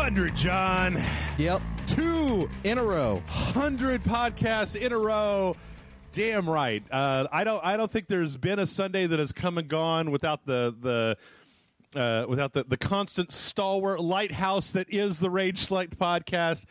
200, John. Yep. 2 in a row. 100 podcasts in a row. Damn right. I don't think there's been a Sunday that has come and gone without the constant stalwart lighthouse that is the Rage Select podcast.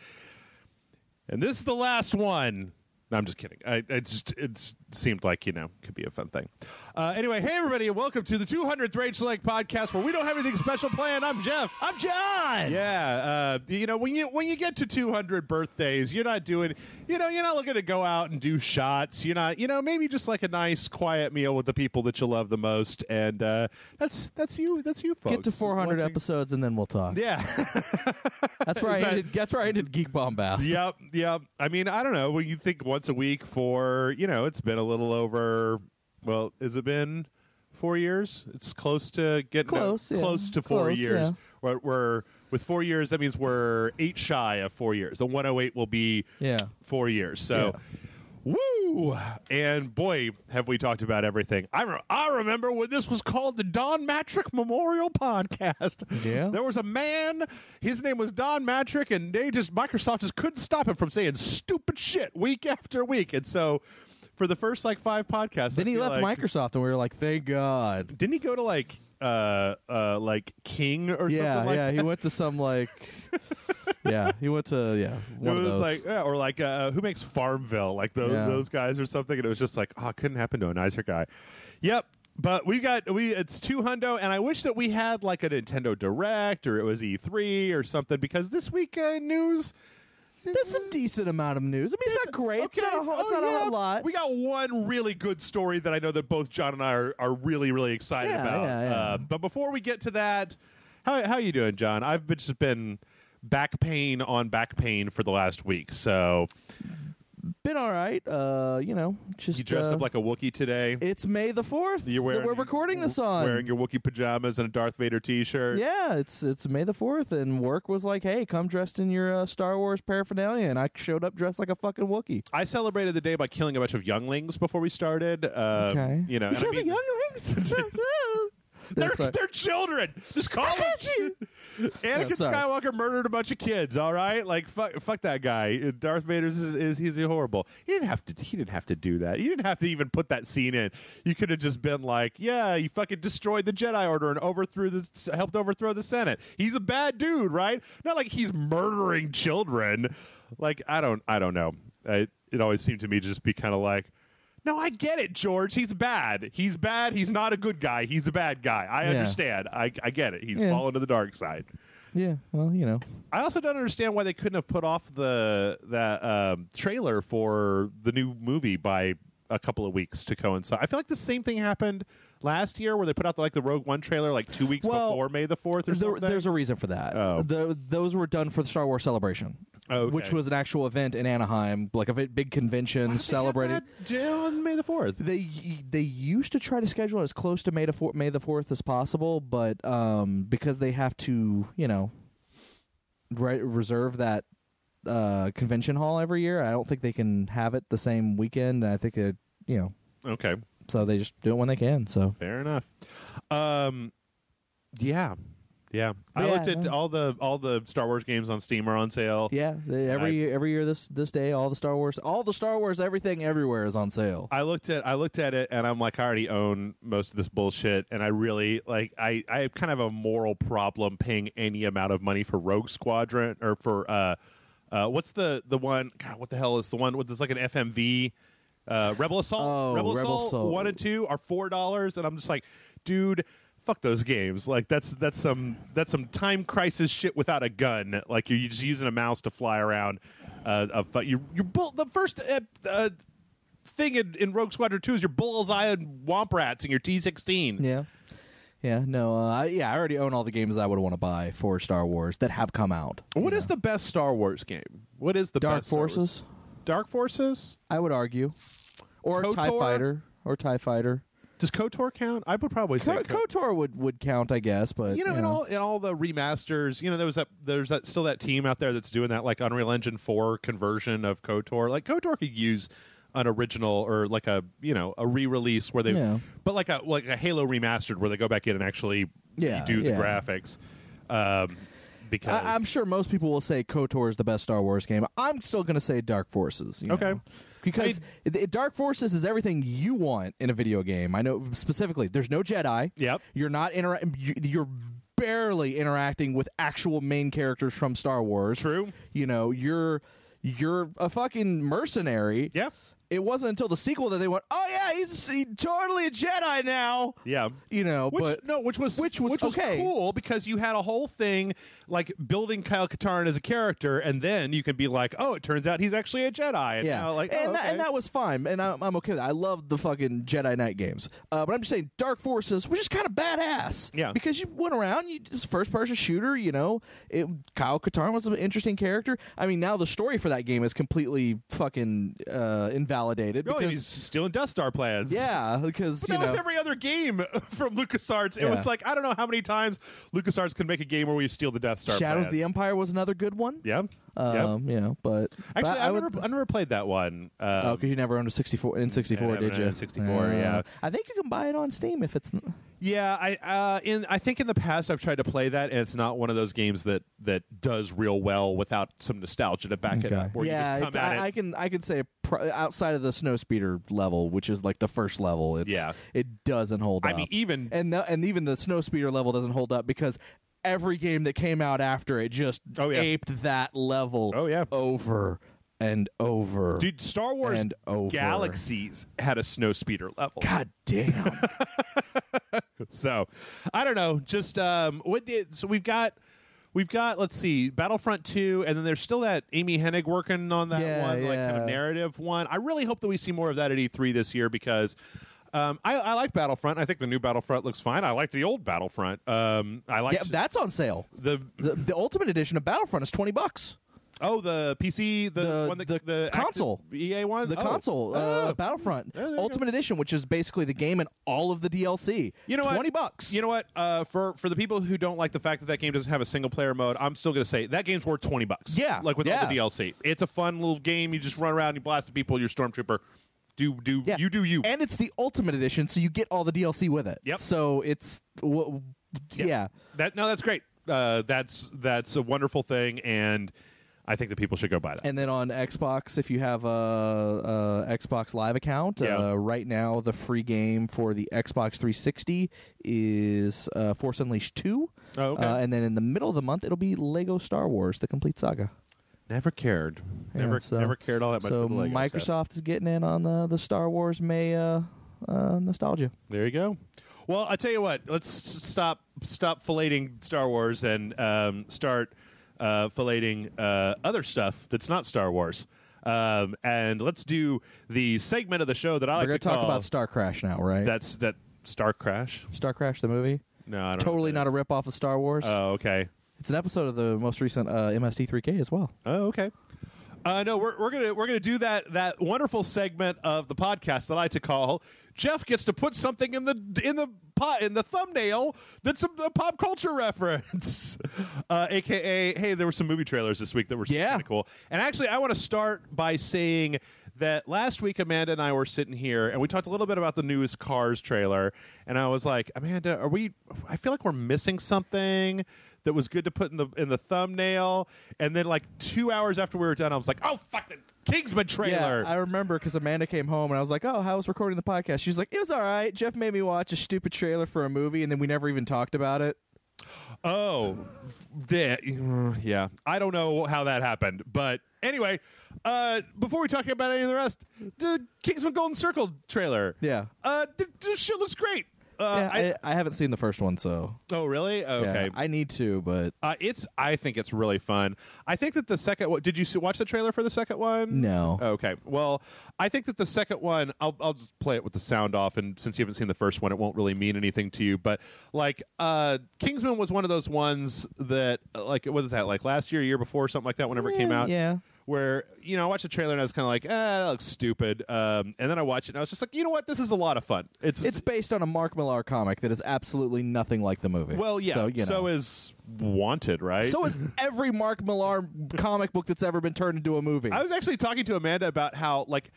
And this is the last one. No, I'm just kidding. It seemed like, could be a fun thing. Anyway, hey, everybody, and welcome to the 200th Rage Select podcast where we don't have anything special planned. I'm Jeff. I'm John. Yeah. When you get to 200 birthdays, you're not doing, you're not looking to go out and do shots. You're not, maybe just like a nice, quiet meal with the people that you love the most. And that's you folks. Get to 400 episodes and then we'll talk. Yeah. That's where I ended Geek Bombast. Yep. I mean, I don't know. When you think once a week for, it's been a little over, well, has it been 4 years? It's close to getting close to 4 years. Yeah. We're with 4 years, that means we're 8 shy of 4 years. The 108 will be 4 years. So, woo! And boy, have we talked about everything. I remember when this was called the Don Matrick Memorial Podcast. Yeah. There was a man, his name was Don Matrick, and Microsoft just couldn't stop him from saying stupid shit week after week. And so, for the first 5 podcasts, then he left Microsoft, and we were like, thank God. Didn't he go to King or something like that? Yeah, he went to some he went to one of those. Who makes Farmville, those guys or something, and it was just like, it couldn't happen to a nicer guy. Yep. But it's 200, and I wish that we had like a Nintendo Direct or it was E3 or something, because this week news. There's some decent amount of news. I mean, it's not great. Okay. It's not a whole lot. We got one really good story that I know that both John and I are really, really excited about. Yeah. But before we get to that, how you doing, John? I've just been back pain on back pain for the last week, so... Been all right. Just... You dressed up like a Wookiee today? It's May the 4th that we're recording this on. Wearing your Wookiee pajamas and a Darth Vader t-shirt. Yeah, it's May the 4th, and work was like, hey, come dressed in your Star Wars paraphernalia, and I showed up dressed like a fucking Wookiee. I celebrated the day by killing a bunch of younglings before we started. Okay. You kill the younglings? They're children. Just call them. Anakin Skywalker murdered a bunch of kids. All right, fuck that guy. Darth Vader he's horrible. He didn't have to do that. You didn't have to even put that scene in. You could have just been like, yeah, you fucking destroyed the Jedi Order and helped overthrow the Senate. He's a bad dude, right? Not like he's murdering children. Like I don't know. It always seemed to me to just be kind of like, no, I get it, George. He's bad. He's bad. He's not a good guy. He's a bad guy. I understand. I get it. He's fallen to the dark side. Yeah, well, I also don't understand why they couldn't have put off that trailer for the new movie by a couple of weeks to coincide. I feel like the same thing happened last year where they put out the Rogue One trailer 2 weeks before May the 4th or something. There's a reason for that. Oh. Those were done for the Star Wars Celebration. Okay. Which was an actual event in Anaheim, like a big convention celebrating. On May the 4th. They used to try to schedule it as close to May the 4th as possible, but because they have to, reserve that convention hall every year, I don't think they can have it the same weekend. I think that Okay. So they just do it when they can. So fair enough. Yeah. I looked at all the Star Wars games on Steam are on sale. Yeah, every year this day, all the Star Wars, everything everywhere is on sale. I looked at it and I'm like, I already own most of this bullshit, and I really I have kind of a moral problem paying any amount of money for Rogue Squadron or for what's the one? God, what the hell is the one with this like an FMV? Rebel Assault. Rebel Assault 1 and 2 are $4, and I'm just like, dude, fuck those games. Like that's some Time Crisis shit without a gun. Like you're just using a mouse to fly around. The first thing in Rogue Squadron 2 is your bullseye and womp rats and your T-16. Yeah. No. I already own all the games I would want to buy for Star Wars that have come out. What is the best Star Wars game? What is the Dark best Forces? Dark Forces? I would argue. Or KOTOR? TIE Fighter. Does KOTOR count? I would probably say KOTOR would count, I guess, but in all the remasters, there's that team out there that's doing that Unreal Engine 4 conversion of KOTOR. Like KOTOR could use an original or a re-release where they but like a Halo remastered where they go back in and actually redo the graphics. because I'm sure most people will say KOTOR is the best Star Wars game. I'm still going to say Dark Forces. Okay. Because Dark Forces is everything you want in a video game. I know specifically there's no Jedi. Yep. You're not you're barely interacting with actual main characters from Star Wars. True. You're a fucking mercenary. Yeah. It wasn't until the sequel that they went, oh yeah, he's totally a Jedi now. Yeah. Which was okay. Cool because you had a whole thing like building Kyle Katarn as a character, and then you can be like, oh, it turns out he's actually a Jedi. And and that was fine, and I'm okay with that. I love the fucking Jedi Knight games, but I'm just saying Dark Forces was just kind of badass. Yeah, because you went around, just first person shooter. Kyle Katarn was an interesting character. I mean, now the story for that game is completely fucking invalidated. Because he's stealing Death Star plans. Yeah, because that was every other game from LucasArts. It was like I don't know how many times LucasArts could make a game where we steal the Death Star. Shadows plans. of the Empire was another good one. Yeah. But actually, I never played that one. Because you never owned a 64 in 64, did you? 64, yeah. I think you can buy it on Steam if it's. Yeah, I think in the past I've tried to play that, and it's not one of those games that does real well without some nostalgia to back it up. Where you just come at it. I can say outside of the snowspeeder level, which is like the first level, it doesn't hold up. I mean, even even the snowspeeder level doesn't hold up because every game that came out after it just aped that level over and over. Dude, Star Wars and over. Galaxies had a snowspeeder level. God damn. So, I don't know. Just so we've got let's see, Battlefront 2, and then there's still that Amy Hennig working on that one, like kind of narrative one. I really hope that we see more of that at E3 this year because I like Battlefront. I think the new Battlefront looks fine. I like the old Battlefront. That's on sale. The Ultimate Edition of Battlefront is $20. Oh, the PC, the console, EA one, the console, Battlefront Ultimate Edition, which is basically the game and all of the DLC. $20. You know what? For the people who don't like the fact that game doesn't have a single player mode, I'm still going to say that game's worth $20. Yeah, like with all the DLC, it's a fun little game. You just run around, you blast the people. You're Stormtrooper. You do you, and it's the Ultimate Edition, so you get all the DLC with it. Yep. So it's that's great. That's a wonderful thing, and I think that people should go buy that. And then on Xbox, if you have a Xbox Live account, right now the free game for the Xbox 360 is Force Unleashed 2. Oh, okay. And then in the middle of the month, it'll be Lego Star Wars: The Complete Saga. Never cared. Never cared all that much. So for the Lego Microsoft stuff. is getting in on the Star Wars May nostalgia. There you go. Well, I tell you what. Let's stop filleting Star Wars and start filleting other stuff that's not Star Wars. And let's do the segment of the show that I like to call. We're going to talk about Star Crash now, right? That's Star Crash. Star Crash the movie. No, I don't. Totally not a ripoff of Star Wars. Oh, okay. It's an episode of the most recent MST3K as well. Oh, okay. No, we're gonna do that wonderful segment of the podcast that I like to call Jeff gets to put something in the thumbnail that's a pop culture reference, aka hey, there were some movie trailers this week that were kind of cool. And actually, I want to start by saying that last week Amanda and I were sitting here and we talked a little bit about the newest Cars trailer, and I was like, Amanda, I feel like we're missing something that was good to put in the thumbnail. And then like 2 hours after we were done, I was like, oh, fuck the Kingsman trailer. Yeah, I remember because Amanda came home and I was like, oh, how was recording the podcast? She was like, it was all right. Jeff made me watch a stupid trailer for a movie and then we never even talked about it. Oh, yeah. I don't know how that happened. But anyway, before we talk about any of the rest, the Kingsman Golden Circle trailer. Yeah. This shit looks great. I haven't seen the first one, so. Oh, really? Okay. Yeah, I need to, but I think it's really fun. I think that the second one. Did you watch the trailer for the second one? No. Okay. Well, I think that the second one. I'll just play it with the sound off, and since you haven't seen the first one, it won't really mean anything to you. But like, Kingsman was one of those ones that, like, what is that? Like last year, year before, something like that. Whenever it came out. Yeah. Where, I watched the trailer and I was kind of like, that looks stupid. And then I watched it and I was just like, you know what? This is a lot of fun. It's based on a Mark Millar comic that is absolutely nothing like the movie. Well, yeah. So is Wanted, right? So is every Mark Millar comic book that's ever been turned into a movie. I was actually talking to Amanda about how, like,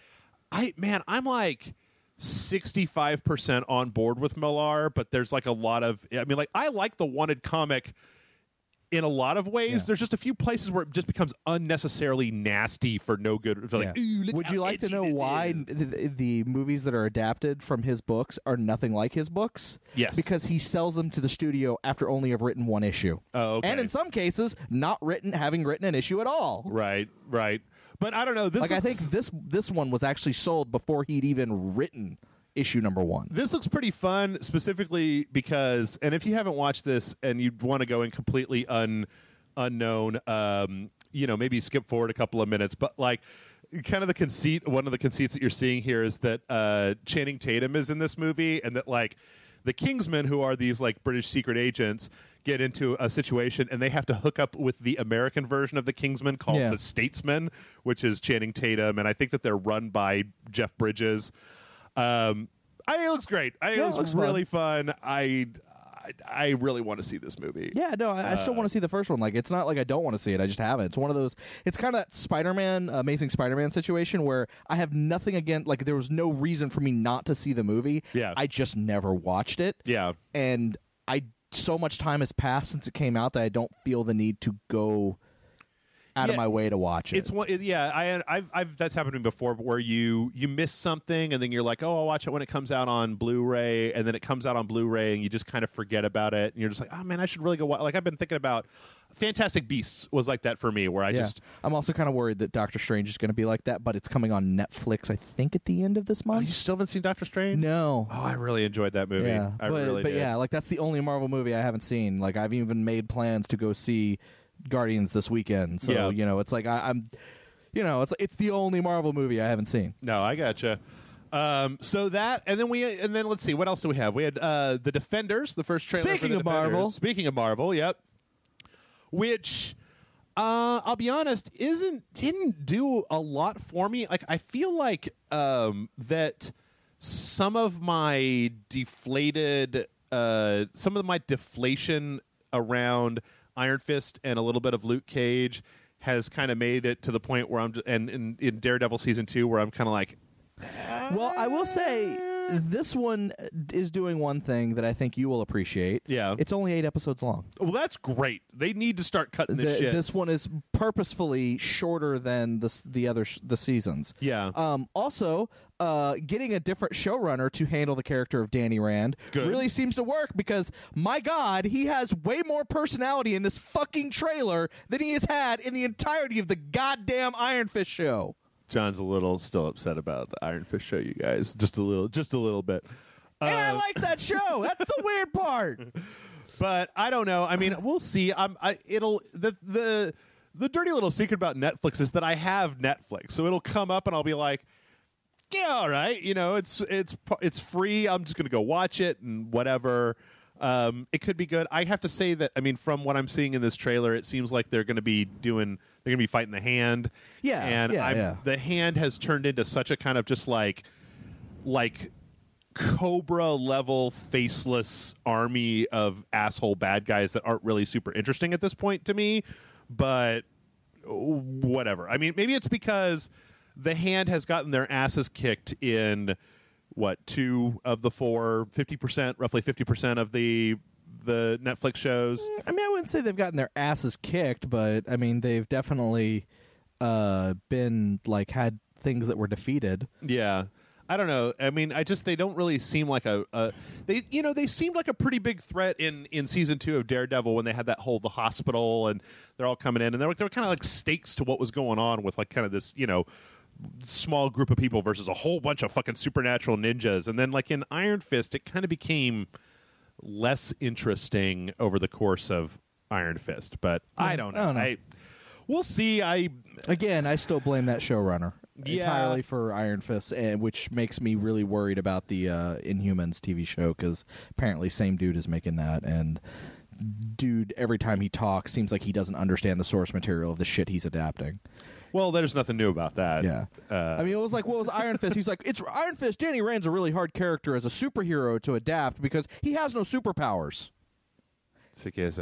I'm like 65% on board with Millar, but there's like a lot of, I like the Wanted comic in a lot of ways. There's just a few places where it just becomes unnecessarily nasty for no good. For like, would you like to know why the movies that are adapted from his books are nothing like his books? Yes. Because he sells them to the studio after only have written one issue. Oh, okay. And in some cases, having written an issue at all. Right. But I don't know. I think this one was actually sold before he'd even written issue number 1. This looks pretty fun, specifically because, and if you haven't watched this and you want to go in completely unknown, maybe skip forward a couple of minutes, but like kind of the conceit, one of the conceits that you're seeing here is that Channing Tatum is in this movie, and that like the Kingsmen, who are these like British secret agents, get into a situation and they have to hook up with the American version of the Kingsmen called the Statesmen, which is Channing Tatum, and I think that they're run by Jeff Bridges. It looks great. It looks really fun. I really want to see this movie. Yeah, no, I still want to see the first one. Like, it's not like I don't want to see it. I just haven't. It's one of those. It's kind of that Spider-Man, Amazing Spider-Man situation where I have nothing against. Like, there was no reason for me not to see the movie. Yeah, I just never watched it. Yeah, and so much time has passed since it came out that I don't feel the need to go out of my way to watch it. It's one, I've that's happened to me before, where you miss something and then you're like, oh, I'll watch it when it comes out on Blu-ray, and then it comes out on Blu-ray and you just kind of forget about it, and you're just like, oh man, I should really go watch. Like, I've been thinking about Fantastic Beasts was like that for me, where I'm also kind of worried that Doctor Strange is going to be like that, but it's coming on Netflix, I think, at the end of this month. You still haven't seen Doctor Strange? No. Oh, I really enjoyed that movie. Yeah, but yeah, like that's the only Marvel movie I haven't seen. Like, I've even made plans to go see Guardians this weekend. So, it's like it's the only Marvel movie I haven't seen. No, I gotcha. So that, and then let's see, what else do we have? We had The Defenders, the first trailer for The Defenders. Speaking of Marvel, yep. Which, I'll be honest, didn't do a lot for me. Like, I feel like that some of my deflation around Iron Fist and a little bit of Luke Cage has kind of made it to the point where and in Daredevil season 2, where I'm kind of like, well, I will say this one is doing one thing that I think you will appreciate. Yeah. It's only 8 episodes long. Well, that's great. They need to start cutting this shit. This one is purposefully shorter than the seasons. Yeah. Also, getting a different showrunner to handle the character of Danny Rand really seems to work, because, my God, he has way more personality in this fucking trailer than he has had in the entirety of the goddamn Iron Fist show. John's a little still upset about the Iron Fist show, you guys. Just a little bit. And I like that show. That's the weird part. But I don't know. I mean, we'll see. The dirty little secret about Netflix is that I have Netflix, so it'll come up and I'll be like, yeah, all right. It's free. I'm just gonna go watch it and whatever. It could be good. I have to say that, I mean, from what I'm seeing in this trailer, it seems like they're going to be fighting the Hand. Yeah. And the Hand has turned into such a kind of just like Cobra level faceless army of asshole bad guys that aren't really super interesting at this point to me, but whatever. I mean, maybe it's because the Hand has gotten their asses kicked in 2 of the 4, 50%, roughly 50% of the Netflix shows. I mean, I wouldn't say they've gotten their asses kicked, but I mean, they've definitely been like had things that were defeated. Yeah. I don't know. I mean, they don't really seem like they seemed like a pretty big threat in season 2 of Daredevil, when they had that whole the hospital and they're all coming in, and they were kind of like stakes to what was going on with like kind of this, small group of people versus a whole bunch of fucking supernatural ninjas. And then like in Iron Fist, it kind of became less interesting over the course of Iron Fist. But I don't know. We'll see. I still blame that showrunner entirely for Iron Fist, which makes me really worried about the Inhumans TV show, because apparently same dude is making that, and dude, every time he talks, seems like he doesn't understand the source material of the shit he's adapting. Well, there's nothing new about that. Yeah. I mean, it was like, what was Iron Fist? He's like, it's Iron Fist. Danny Rand's a really hard character as a superhero to adapt because he has no superpowers.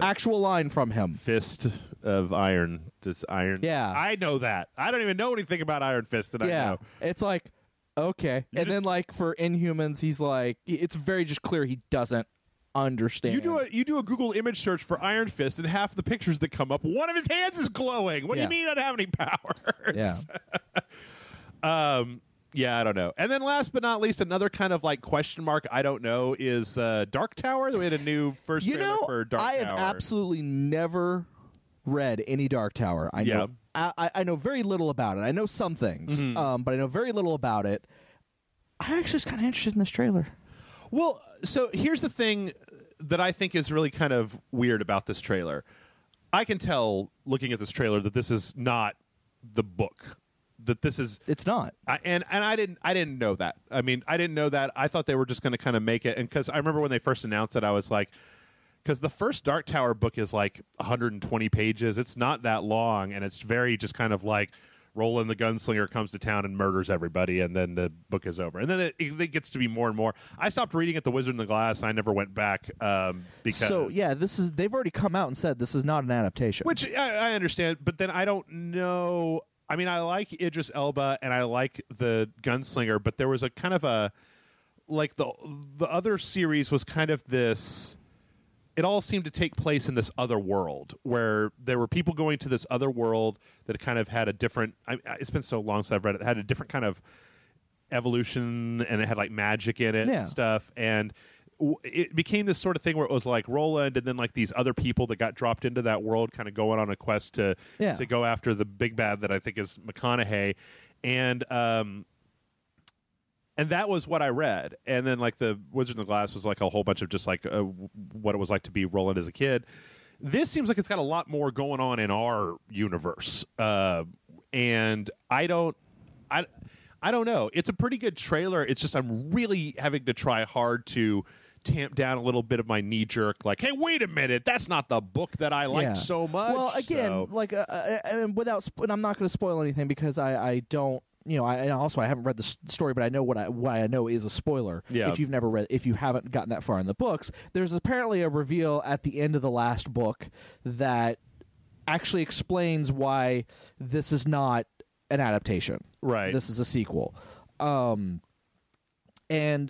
Actual line from him. Fist of Iron. Does Iron... Yeah. I know that. I don't even know anything about Iron Fist that I know. It's like, okay. Then like for Inhumans, he's like, it's very just clear he doesn't understand. You do a Google image search for Iron Fist, and half the pictures that come up, one of his hands is glowing. What do you mean I don't have any powers? Yeah. Yeah, I don't know. And then last but not least, another kind of like question mark, I don't know, is Dark Tower. We had a new first trailer for Dark Tower. I have absolutely never read any Dark Tower. I know I know very little about it. I know some things, but I know very little about it. I actually was kind of interested in this trailer. Well, so here's the thing that I think is really kind of weird about this trailer. I can tell, looking at this trailer, that this is not the book. That this is... It's not. And I didn't know that. I mean, I didn't know that. I thought they were just going to kind of make it. And because I remember when they first announced it, I was like... Because the first Dark Tower book is like 120 pages. It's not that long, and it's very just kind of like Roland the Gunslinger comes to town and murders everybody, and then the book is over. And then it gets to be more and more. I stopped reading it, The Wizard and the Glass, and I never went back because... So, yeah, they've already come out and said this is not an adaptation. Which I understand, but then I don't know... I mean, I like Idris Elba, and I like the Gunslinger, but there was a kind of a... Like, the other series was kind of this... It all seemed to take place in this other world where there were people going to this other world that kind of had a different... it's been so long since I've read it. It had a different kind of evolution, and it had like magic in it and stuff. And it became this sort of thing where it was like Roland and then like these other people that got dropped into that world kind of going on a quest to go after the big bad that I think is McConaughey. And that was what I read. And then, like, the Wizard in the Glass was, like, a whole bunch of just, like, what it was like to be Roland as a kid. This seems like it's got a lot more going on in our universe. And I don't know. It's a pretty good trailer. It's just I'm really having to try hard to tamp down a little bit of my knee-jerk, like, hey, wait a minute, that's not the book that I liked so much. Well, again, like, and and I'm not going to spoil anything because I don't, you know, I haven't read the story, but I know what I know is a spoiler. Yeah. If you haven't gotten that far in the books, there's apparently a reveal at the end of the last book that actually explains why this is not an adaptation. Right. This is a sequel. And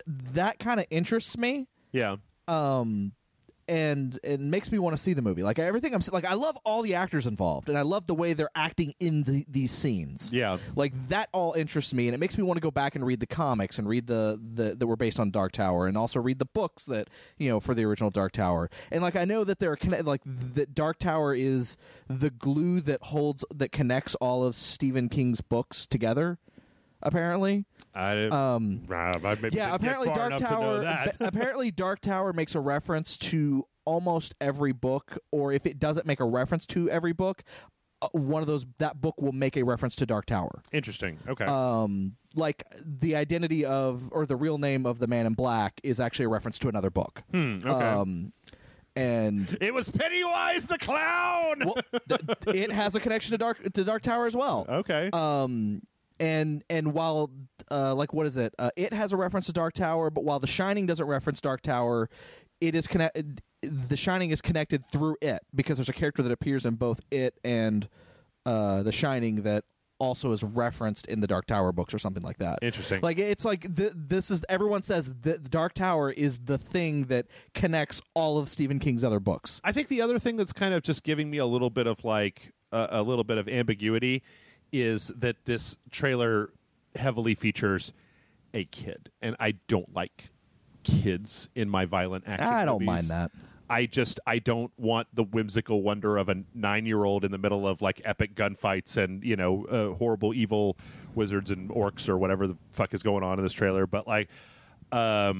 that kind of interests me. Yeah. And it makes me want to see the movie. Like everything I love all the actors involved, and I love the way they're acting in these scenes. Yeah, like that all interests me, and it makes me want to go back and read the comics and read the that were based on Dark Tower, and also read the books that for the original Dark Tower. And like I know that that Dark Tower is the glue that connects all of Stephen King's books together. Apparently, apparently Dark Tower makes a reference to almost every book, or if it doesn't make a reference to every book, that book will make a reference to Dark Tower. Interesting. Okay. Like the identity of, or the real name of the Man in Black is actually a reference to another book. Okay. And it was Pennywise the Clown. Well, it has a connection to Dark Tower as well. Okay. And while what is it? It has a reference to Dark Tower, but while The Shining doesn't reference Dark Tower, it is connected. The Shining is connected through it because there's a character that appears in both it and The Shining that also is referenced in the Dark Tower books or something like that. Interesting. Like it's like this is everyone says that the Dark Tower is the thing that connects all of Stephen King's other books. I think the other thing that's kind of just giving me a little bit of like a little bit of ambiguity is that this trailer heavily features a kid, and I don't like kids in my violent action movies. I don't mind that. I don't want the whimsical wonder of a 9-year-old in the middle of like epic gunfights and horrible evil wizards and orcs or whatever the fuck is going on in this trailer. But like, I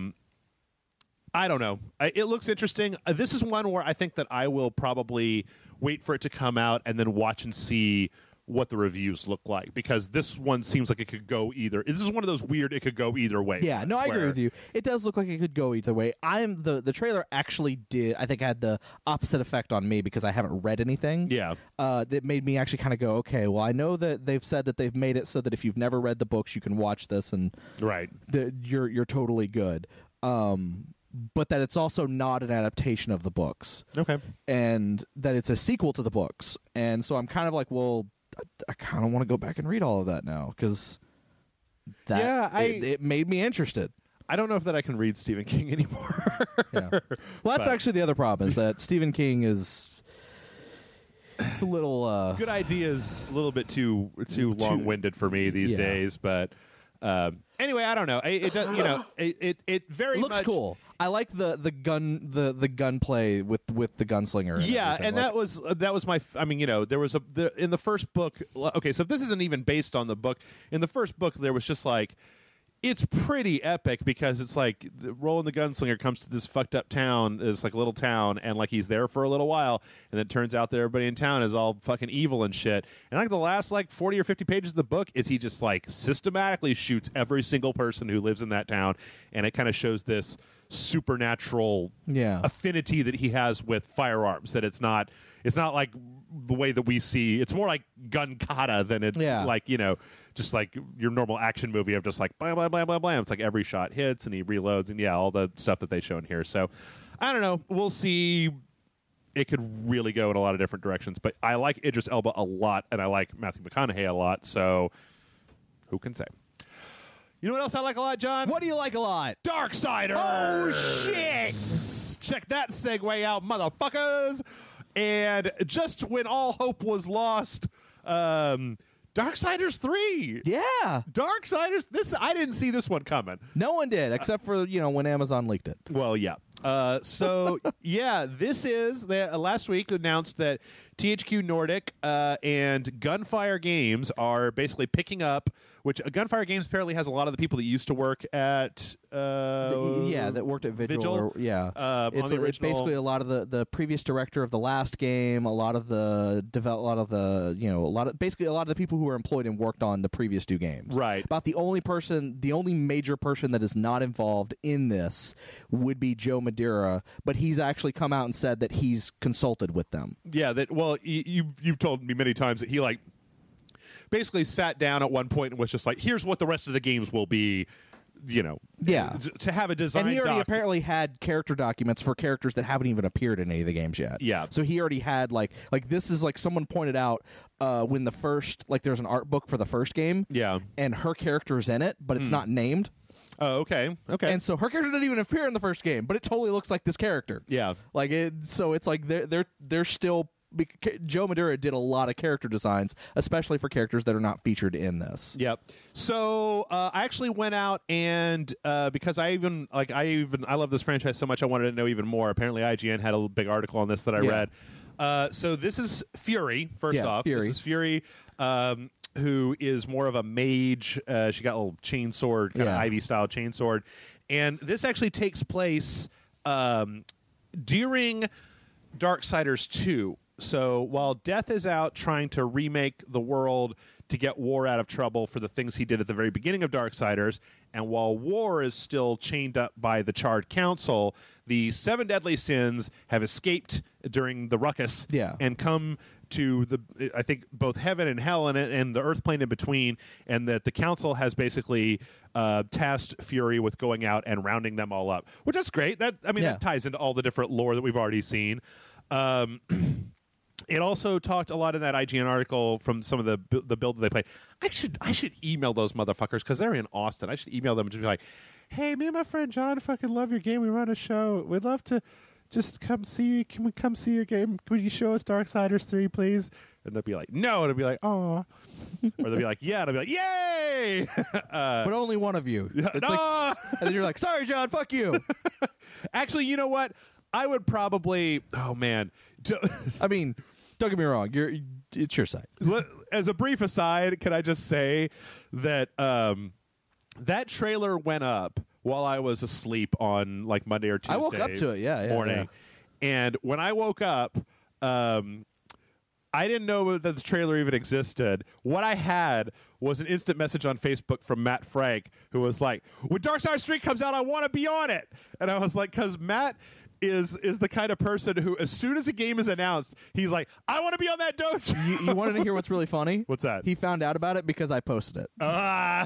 don't know. It looks interesting. This is one where I think that I will probably wait for it to come out and then watch and see what the reviews look like, because this one seems like it could go either. This is one of those weird it could go either way. Yeah, no, I agree with you. It does look like it could go either way. The trailer actually had the opposite effect on me because I haven't read anything. Yeah. That made me actually kind of go, okay, well, I know that they've said that they've made it so that if you've never read the books, you can watch this and right. You're totally good. But that it's also not an adaptation of the books. Okay. And that it's a sequel to the books. And so I'm kind of like, well, I kind of want to go back and read all of that now because it made me interested. I don't know if that I can read Stephen King anymore. Yeah. Well, that's actually the other problem is that Stephen King is. It's a little good ideas, a little bit too long-winded for me these days, but. Anyway, I don't know. It does, it very looks much cool. I like the gunplay with the gunslinger. Yeah, and that was my. I mean, there was in the first book. Okay, so if this isn't even based on the book, in the first book there was just like. It's pretty epic because it's like Roland the Gunslinger comes to this fucked up town, this like little town, and like he's there for a little while, and then it turns out that everybody in town is all fucking evil and shit. And like the last like 40 or 50 pages of the book is he just like systematically shoots every single person who lives in that town, and it kind of shows this supernatural affinity that he has with firearms. That it's not like the way that we see. It's more like gun kata than it's like just like your normal action movie of just like blam, blam, blam, blam, blam. It's like every shot hits and he reloads and all the stuff that they show in here. So I don't know. We'll see. It could really go in a lot of different directions. But I like Idris Elba a lot and I like Matthew McConaughey a lot. So who can say? You know what else I like a lot, John? What do you like a lot? Darksiders! Oh, shit! Check that segue out, motherfuckers! And just when all hope was lost, Darksiders 3. Yeah. Darksiders. I didn't see this one coming. No one did, except for, when Amazon leaked it. Well, yeah. This is, last week announced that THQ Nordic and Gunfire Games are basically picking up, which Gunfire Games apparently has a lot of the people that used to work at... that worked at Vigil. It's basically a lot of the previous director of the last game, a lot of the people who were employed and worked on the previous two games. Right. About the only major person that is not involved in this would be Joe Madeira, but he's actually come out and said that he's consulted with them. Yeah, you've told me many times that he basically sat down at one point and was just like, here's what the rest of the games will be, to have a design. And he already apparently had character documents for characters that haven't even appeared in any of the games yet. Yeah. So he already had like this is like someone pointed out when the first there's an art book for the first game. Yeah. And her character is in it, but it's not named. Oh, okay. And so her character didn't even appear in the first game, but it totally looks like this character. Yeah. So it's like they're still. Joe Madeira did a lot of character designs, especially for characters that are not featured in this. Yep. So I actually went out and because I love this franchise so much, I wanted to know even more. Apparently, IGN had a big article on this that I read. So this is Fury. First off, Fury. This is Fury. Who is more of a mage. She got a little chainsword, kind of Ivy-style chainsword. And this actually takes place during Darksiders 2. So while Death is out trying to remake the world to get War out of trouble for the things he did at the very beginning of Darksiders, and while War is still chained up by the Charred Council, the 7 deadly sins have escaped during the ruckus and come to I think both heaven and hell and the earth plane in between, and that the council has basically tasked Fury with going out and rounding them all up, which is great. That ties into all the different lore that we've already seen. It also talked a lot in that IGN article from some of the build that they play. I should email those motherfuckers because they're in Austin. I should email them and just be like, hey, me and my friend John fucking love your game. We run a show. We'd love to just come see you. Can we come see your game? Could you show us Darksiders 3, please? And they'll be like, no. And they'll be like, oh. Or they'll be like, yeah. And they'll be like, yay! But only one of you. It's no! And then you're like, sorry, John, fuck you. Actually, you know what? I would probably... Oh, man. I mean, don't get me wrong. It's your site. As a brief aside, can I just say that that trailer went up while I was asleep on like Monday or Tuesday. I woke up to it, morning. Yeah. And when I woke up, I didn't know that the trailer even existed. What I had was an instant message on Facebook from Matt Frank, who was like, when Darksiders 3 comes out, I want to be on it. And I was like, because Matt is the kind of person who, as soon as a game is announced, he's like, I want to be on that dojo. You wanted to hear what's really funny? What's that? He found out about it because I posted it. Yeah,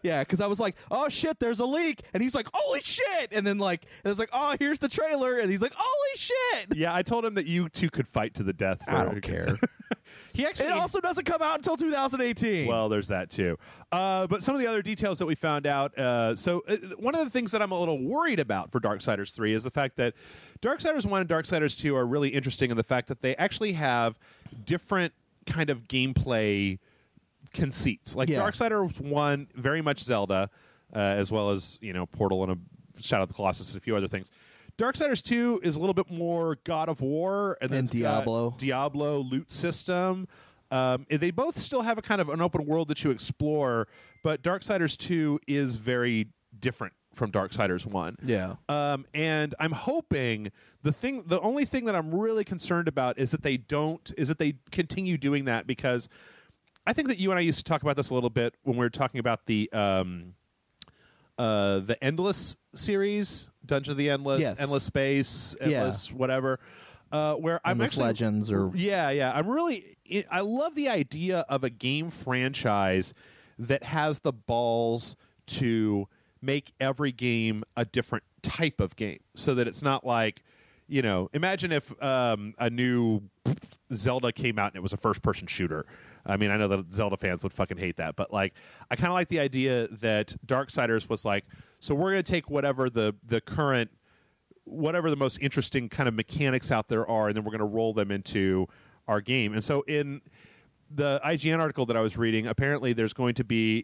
because I was like, oh shit, there's a leak. And he's like, holy shit. And then it's like, oh, here's the trailer. And he's like, holy shit. Yeah, I told him that you two could fight to the death. I don't care. It also doesn't come out until 2018. Well, there's that too. But some of the other details that we found out. One of the things that I'm a little worried about for Darksiders 3 is the fact that Darksiders 1 and Darksiders 2 are really interesting in the fact that they actually have different kind of gameplay conceits. Like Darksiders 1, very much Zelda, as well as Portal and a Shadow of the Colossus and a few other things. Darksiders 2 is a little bit more God of War and Diablo loot system. They both still have a kind of an open world that you explore, but Darksiders 2 is very different from Darksiders 1. Yeah. And I'm hoping the only thing that I'm really concerned about is that they continue doing that, because I think that you and I used to talk about this a little bit when we were talking about the Endless series, Dungeon of the Endless, Endless Space, Endless whatever. Where I'm actually Legends or I love the idea of a game franchise that has the balls to make every game a different type of game, so that it's not like, imagine if a new Zelda came out and it was a first-person shooter. I mean, I know that Zelda fans would fucking hate that, but I kind of like the idea that Darksiders was like, so we're going to take whatever the most interesting kind of mechanics out there are, and then we're going to roll them into our game. And so in the IGN article that I was reading, apparently it's going to be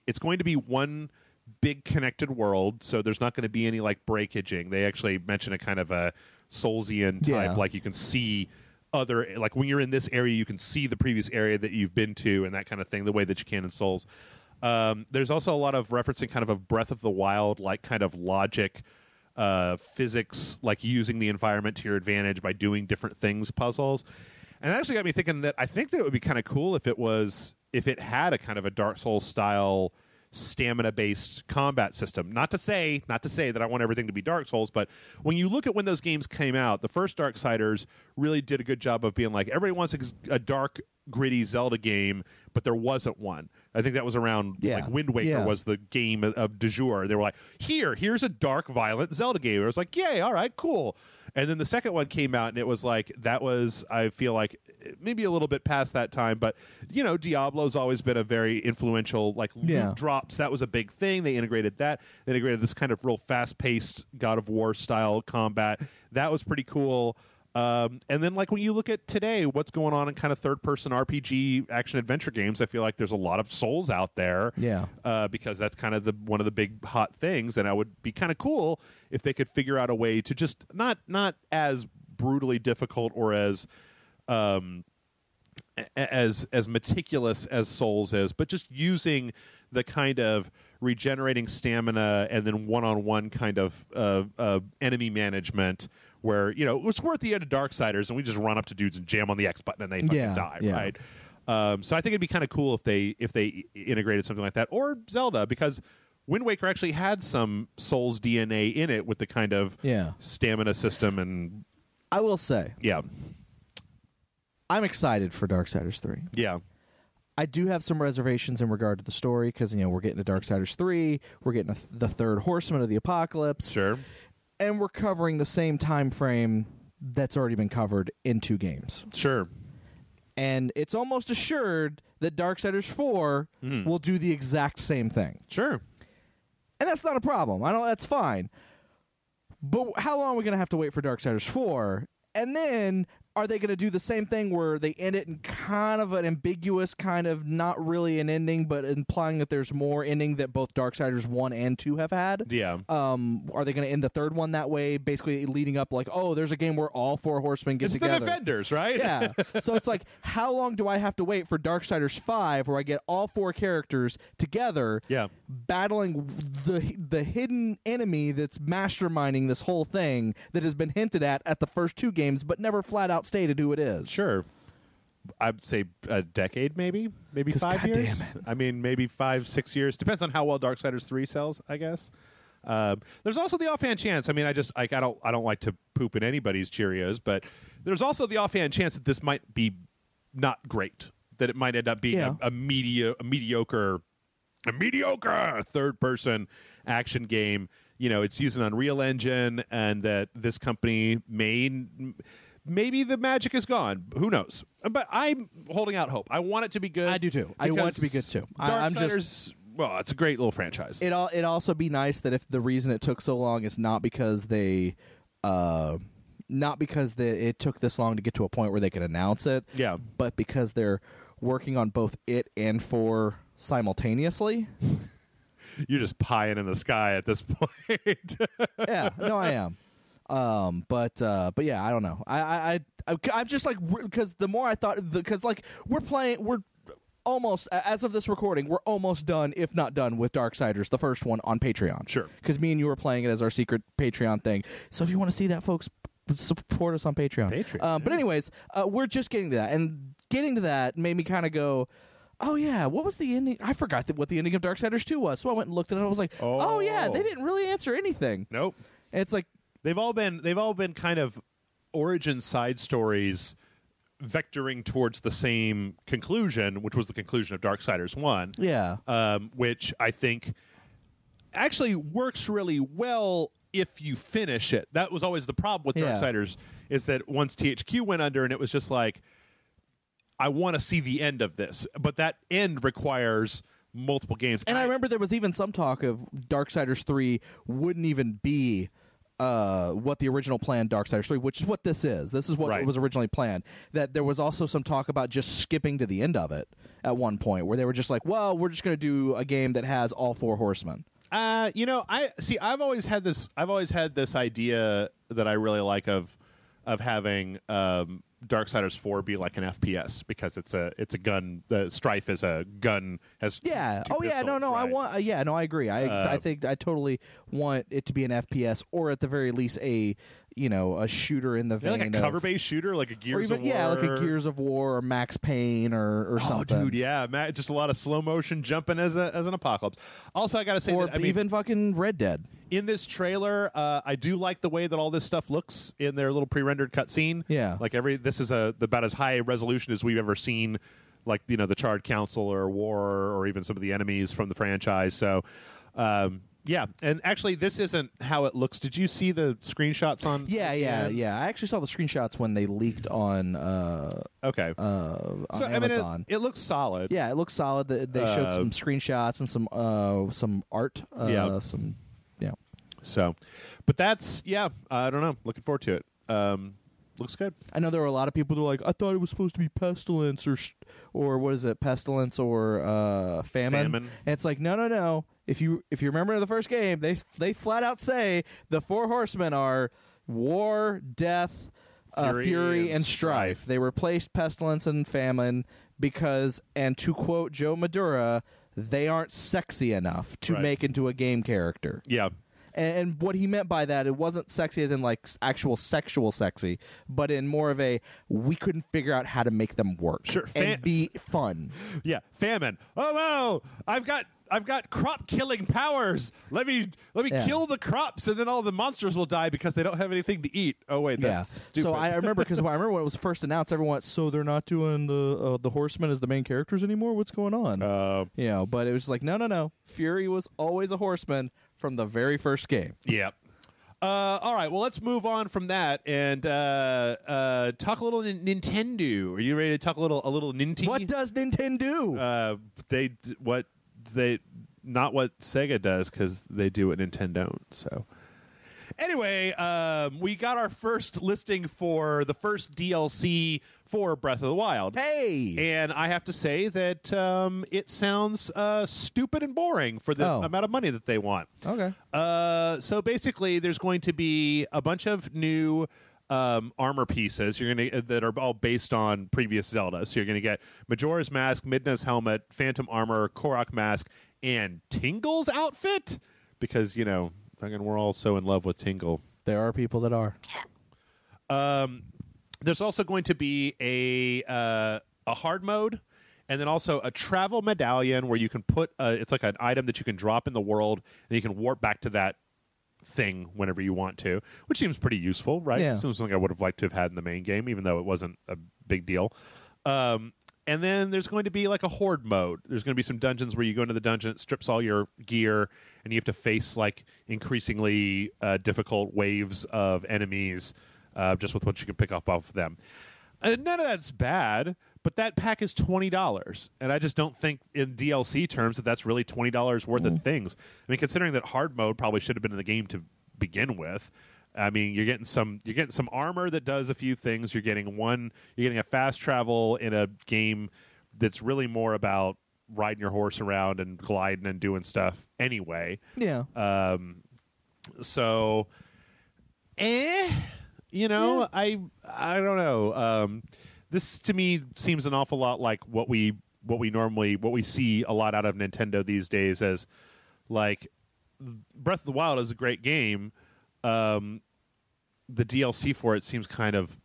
one big connected world, so there's not going to be any breakaging. They actually mention a kind of a Soulsian type, you can see other, when you're in this area, you can see the previous area that you've been to and that kind of thing, the way that you can in Souls. There's also a lot of referencing kind of Breath of the Wild, kind of logic, physics, using the environment to your advantage by doing different things, puzzles. And that actually got me thinking that I think that it would be kind of cool if it had a kind of a Dark Souls style stamina-based combat system. Not to say that I want everything to be Dark Souls, but when you look at when those games came out, the first Darksiders really did a good job of being everybody wants a dark, gritty Zelda game, but there wasn't one. I think that was around Wind Waker was the game of du jour. They were like, here's a dark, violent Zelda game. It was like, yay, all right, cool. And then the second one came out, and it was I feel like maybe a little bit past that time, but Diablo's always been a very influential loot drops. That was a big thing. They integrated that. They integrated this kind of real fast-paced God of War style combat. That was pretty cool. And then when you look at today, what's going on in kind of third-person RPG action-adventure games, I feel like there's a lot of Souls out there. Yeah. Because that's kind of one of the big hot things, and it would be kind of cool if they could figure out a way to just not as brutally difficult or as meticulous as Souls is, but just using the kind of regenerating stamina and then one-on-one kind of enemy management where, we're at the end of Darksiders and we just run up to dudes and jam on the X button and they fucking die, right? So I think it'd be kind of cool if they integrated something like that, or Zelda, because Wind Waker actually had some Souls DNA in it with the kind of stamina system. And I will say, yeah, I'm excited for Darksiders 3. Yeah. I do have some reservations in regard to the story, because we're getting to Darksiders 3, we're getting the third Horseman of the Apocalypse, sure, and we're covering the same time frame that's already been covered in 2 games. Sure. And it's almost assured that Darksiders 4 will do the exact same thing. Sure. And that's not a problem. That's fine. But how long are we going to have to wait for Darksiders 4? And then, are they going to do the same thing where they end it in kind of an ambiguous, kind of not really an ending, but implying that there's more ending that both Darksiders 1 and 2 have had? Yeah. Are they going to end the third one that way, basically leading up there's a game where all 4 horsemen get together? It's the Defenders, right? Yeah. So it's how long do I have to wait for Darksiders 5 where I get all 4 characters together battling the hidden enemy that's masterminding this whole thing that has been hinted at the first 2 games but never flat out stated who it is? Sure. I'd say a decade, maybe 5 years. Damn it. I mean, maybe 5-6 years. Depends on how well Darksiders 3 sells, I guess. There's also the offhand chance. I mean, I don't like to poop in anybody's Cheerios, but there's also the offhand chance that this might be not great. That it might end up being a mediocre third-person action game. It's using Unreal Engine, and that this company maybe the magic is gone. Who knows? But I'm holding out hope. I want it to be good. I do too. I want it to be good too. Darksiders, well, it's a great little franchise. It'd also be nice that if the reason it took so long is not because it took this long to get to a point where they could announce it. Yeah. But because they're working on both it and 4 simultaneously. You're just pieing in the sky at this point. Yeah, no, I am. But yeah, I don't know. I'm just like, because the more I thought, because like we're almost, as of this recording, we're almost done, if not done, with Darksiders, the first one, on Patreon. Sure. Because me and you were playing it as our secret Patreon thing. So if you want to see that, folks, support us on Patreon. But anyways, we're just getting to that, and getting to that made me kind of go, oh yeah, what was the ending? I forgot what the ending of Darksiders 2 was. So I went and looked at it. And I was like, oh yeah, they didn't really answer anything. Nope. And it's like they've all been kind of origin side stories vectoring towards the same conclusion, which was the conclusion of Darksiders 1. Yeah. Which I think actually works really well if you finish it. That was always the problem with Darksiders, is that once THQ went under and it was just like, I want to see the end of this. But that end requires multiple games. And I remember there was even some talk of Darksiders 3 wouldn't even be what the original plan Darksiders 3, which is what this is. This is what was originally planned. That there was also some talk about just skipping to the end of it at one point, where they were just like, well, we're just going to do a game that has all 4 horsemen. I've always had this idea that I really like of having Darksiders 4 be like an FPS, because it's a gun. The Strife is a gun. Has two pistols, right? I agree. I think I totally want it to be an FPS, or at the very least a shooter in the vein, like a cover-based shooter, like a Gears of War. Yeah, like a Gears of War or Max Payne or something. Oh, dude, yeah, just a lot of slow motion jumping as an apocalypse. Also, I got to say, even fucking Red Dead. In this trailer, I do like the way that all this stuff looks in their little pre-rendered cutscene. Yeah, like this is about as high resolution as we've ever seen. Like the Charred Council or War or even some of the enemies from the franchise. So. Yeah, and actually, this isn't how it looks. Did you see the screenshots on? Yeah. I actually saw the screenshots when they leaked on. On Amazon. It looks solid. Yeah, it looks solid. They showed some screenshots and some art. So, but that's I don't know. Looking forward to it. Looks good. I know there were a lot of people who were like, I thought it was supposed to be Pestilence or what is it? Pestilence or Famine. And it's like, no. If you remember the first game, they flat out say the 4 horsemen are War, Death, Fury, and Strife. They replaced Pestilence and Famine because, and to quote Joe Madura, they aren't sexy enough to make into a game character. Yeah. And what he meant by that, it wasn't sexy as in like actual sexual sexy, but in more of a, we couldn't figure out how to make them work and be fun. Yeah, Famine. Oh no, I've got crop killing powers. Let me kill the crops, and then all the monsters will die because they don't have anything to eat. Oh wait, that's stupid. So I remember when it was first announced, everyone went, so they're not doing the horsemen as the main characters anymore? What's going on? But it was like, no. Fury was always a horseman from the very first game. Yep. All right, well, let's move on from that and talk a little Nintendo. Are you ready to talk a little Ninty? What does Nintendo? Not what Sega does, because they do what Nintendo don't. So anyway, we got our first listing for the first DLC for Breath of the Wild. Hey! And I have to say that it sounds stupid and boring for the amount of money that they want. Okay. So basically, there's going to be a bunch of new armor pieces that are all based on previous Zelda. So you're going to get Majora's Mask, Midna's Helmet, Phantom Armor, Korok Mask, and Tingle's outfit, because we're all so in love with Tingle. There are people that are. There's also going to be a hard mode, and then also a travel medallion where you can put it's like an item that you can drop in the world, and you can warp back to that thing whenever you want to, which seems pretty useful, right? Yeah. Seems something I would have liked to have had in the main game, even though it wasn't a big deal. And then there's going to be like a horde mode. There's going to be some dungeons where you go into the dungeon, it strips all your gear, and you have to face like increasingly difficult waves of enemies just with what you can pick up off of them. None of that's bad, but that pack is $20, and I just don't think in DLC terms that's really $20 worth of things. I mean, considering that hard mode probably should have been in the game to begin with. I mean, you're getting some armor that does a few things. You're getting a fast travel in a game that's really more about riding your horse around and gliding and doing stuff anyway. Yeah. So, you know, I don't know. This to me seems an awful lot like what we see a lot out of Nintendo these days as like Breath of the Wild is a great game. The DLC for it seems kind of,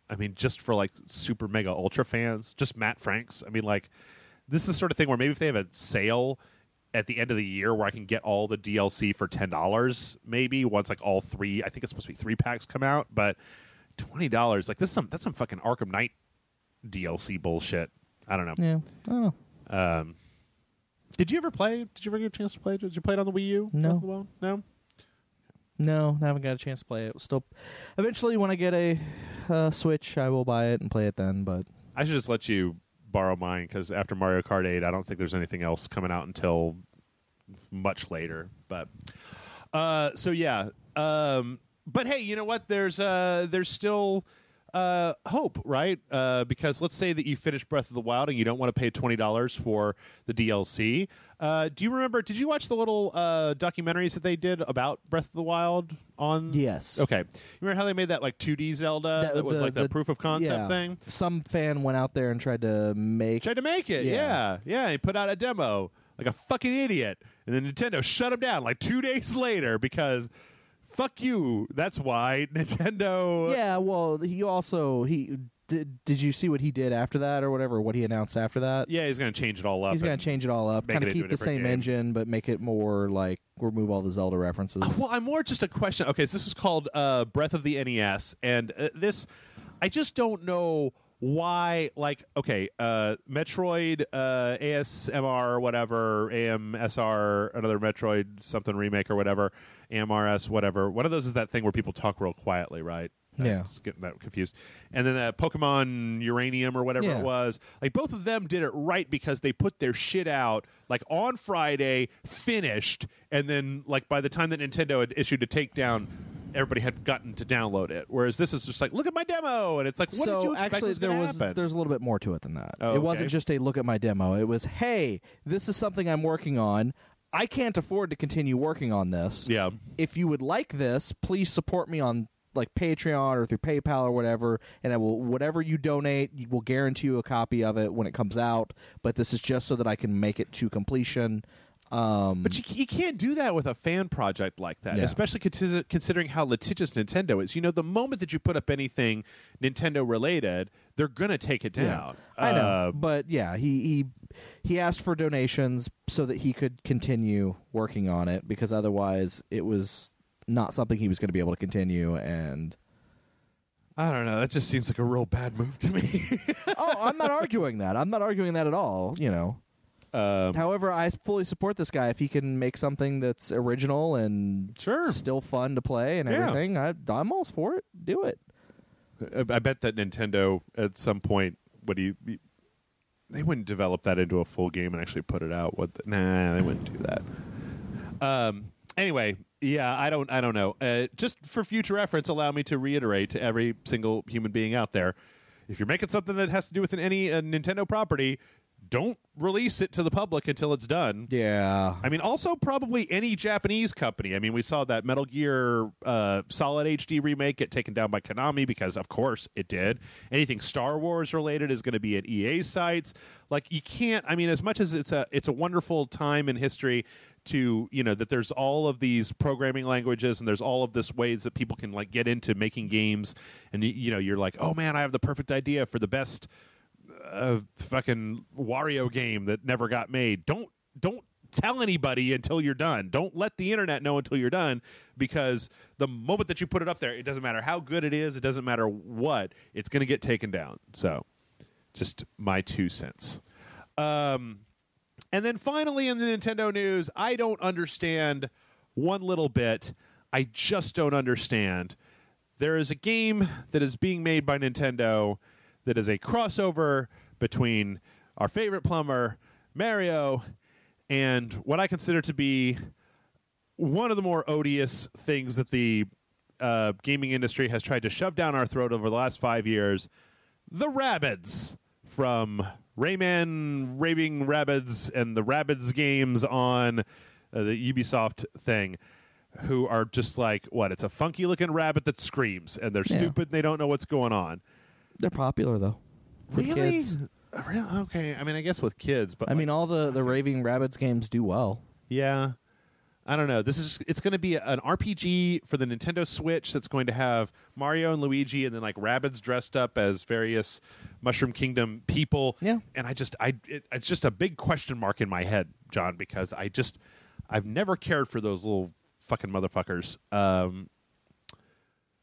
I mean, just for like super mega ultra fans, just Matt Franks. I mean, like, this is the sort of thing where maybe if they have a sale at the end of the year where I can get all the DLC for $10, maybe once like all three, I think it's supposed to be 3 packs come out, but $20, like that's some fucking Arkham Knight DLC bullshit. I don't know. Yeah, I don't know. Did you ever play? Did you ever get a chance to play? Did you play it on the Wii U? No. No, I haven't got a chance to play it. Still, eventually, when I get a Switch, I will buy it and play it then. But I should just let you borrow mine because after Mario Kart 8, I don't think there's anything else coming out until much later. But so yeah. But hey, you know what? There's still hope, right? Because let's say that you finish Breath of the Wild and you don't want to pay $20 for the DLC. Do you remember? Did you watch the little documentaries that they did about Breath of the Wild on? Yes. Okay. You remember how they made that like 2D Zelda that was like the proof of concept thing? Some fan went out there and tried to make it. Yeah. He put out a demo like a fucking idiot, and then Nintendo shut him down like 2 days later because. Fuck you. That's why Nintendo. Yeah, well, did you see what he did after that or whatever? What he announced after that? Yeah, he's going to change it all up. He's going to change it all up. Kind of keep the same engine, but make it more like remove all the Zelda references. Well, I'm more just a question. Okay, so this is called Breath of the NES, and this, I just don't know why. Like, okay, Metroid ASMR or whatever, AMSR, another Metroid something remake or whatever. AMRS, whatever. One of those is that thing where people talk real quietly, right? Yeah. I was getting that confused. And then Pokemon Uranium or whatever it was. Like, both of them did it right because they put their shit out, like, on Friday, finished, and then, like, by the time that Nintendo had issued a takedown, everybody had gotten to download it. Whereas this is just like, look at my demo, and it's like, what did you expect was going to happen? There's a little bit more to it than that. Oh, it wasn't just a look at my demo. It was, hey, this is something I'm working on. I can't afford to continue working on this. Yeah. If you would like this, please support me on like Patreon or through PayPal or whatever, and I will whatever you donate, we'll guarantee you a copy of it when it comes out. But this is just so that I can make it to completion. But you can't do that with a fan project like that, especially considering how litigious Nintendo is. You know, the moment that you put up anything Nintendo related, they're gonna take it down. Yeah. I know, but yeah, he asked for donations so that he could continue working on it because otherwise it was not something he was going to be able to continue. And I don't know. That just seems like a real bad move to me. Oh, I'm not arguing that. I'm not arguing that at all. You know. However, I fully support this guy if he can make something that's original and still fun to play and everything. I'm all for it. Do it. I bet that Nintendo at some point they wouldn't develop that into a full game and actually put it out. Nah, they wouldn't do that. Anyway, yeah, I don't know. Just for future reference, allow me to reiterate to every single human being out there: if you're making something that has to do with any Nintendo property, don't release it to the public until it's done. Yeah. I mean, also probably any Japanese company. I mean, we saw that Metal Gear Solid HD remake get taken down by Konami because, of course, it did. Anything Star Wars related is going to be at EA sites. Like, you can't, I mean, as much as it's a wonderful time in history to, you know, that there's all of these programming languages and there's all of this ways that people can, like, get into making games. And, you know, you're like, oh, man, I have the perfect idea for the best fucking Wario game that never got made. Don't tell anybody until you're done. Don't let the internet know until you're done, because the moment that you put it up there, it doesn't matter how good it is, it doesn't matter what, it's going to get taken down. So, just my 2 cents. And then finally in the Nintendo news, I don't understand one little bit. I just don't understand there is a game that is being made by Nintendo that is a crossover between our favorite plumber, Mario, and what I consider to be one of the more odious things that the gaming industry has tried to shove down our throat over the last 5 years, the Rabbids from Rayman, Raving Rabbids, and the Rabbids games on the Ubisoft thing, who are just like, what, it's a funky-looking rabbit that screams, and they're stupid and they don't know what's going on. They're popular, though. Really? Kids. Really? Okay. I mean, I guess with kids, but I mean, all the Raving Rabbids games do well. Yeah. I don't know. It's going to be an RPG for the Nintendo Switch that's going to have Mario and Luigi and then like Rabbids dressed up as various Mushroom Kingdom people. Yeah. And it's just a big question mark in my head, John, because I've never cared for those little fucking motherfuckers.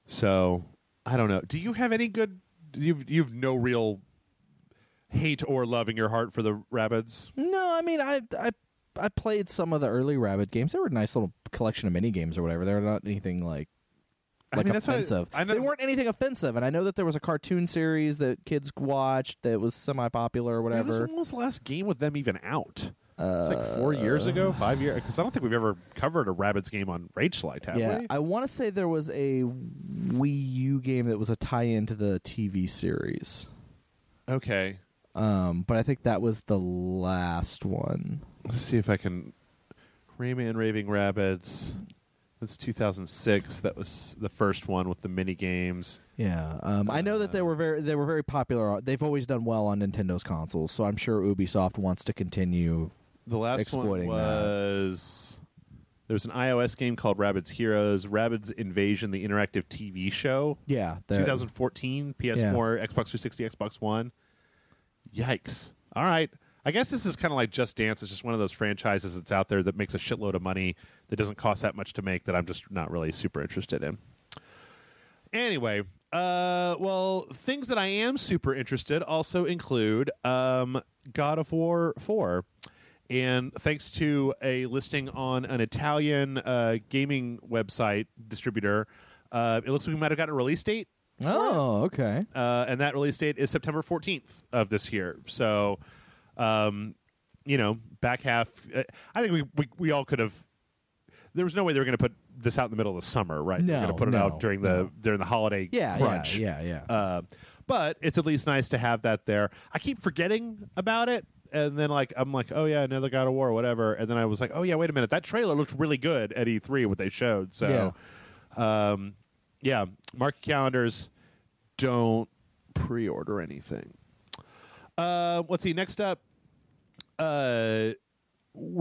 So I don't know. Do you have any good? You've no real hate or love in your heart for the Rabbids? No, I mean I played some of the early Rabbid games. They were a nice little collection of mini games or whatever. They're not anything like offensive. They weren't anything offensive, and I know that there was a cartoon series that kids watched that was semi-popular or whatever. When was the last game with them even out? It's like 4 years ago, 5 years. Because I don't think we've ever covered a Rabbids game on Rage Select, have we? I want to say there was a Wii U game that was a tie-in to the TV series. Okay. But I think that was the last one. Let's see if I can... Rayman Raving Rabbids. That's 2006. That was the first one with the mini games. Yeah, I know that they were very popular. They've always done well on Nintendo's consoles, so I'm sure Ubisoft wants to continue. The last exploiting one was there was an iOS game called Rabbids Heroes, Rabbids Invasion, the interactive TV show. Yeah, 2014, PS4, Xbox 360, Xbox One. Yikes! All right. I guess this is kind of like Just Dance. It's just one of those franchises that's out there that makes a shitload of money that doesn't cost that much to make that I'm just not really super interested in. Anyway, well, things that I am super interested also include God of War 4. And thanks to a listing on an Italian gaming website distributor, it looks like we might have gotten a release date. Oh, okay. And that release date is September 14th of this year. So... back half. I think we all could have. There was no way they were going to put this out in the middle of the summer, right? They're going to put it out during the holiday crunch. Yeah. But it's at least nice to have that there. I keep forgetting about it, and then I'm like, oh yeah, another God of War, or whatever. And then I was like, oh yeah, wait a minute, that trailer looked really good at E3, what they showed. So, mark your calendars. Don't pre-order anything. Let's see. Next up, we're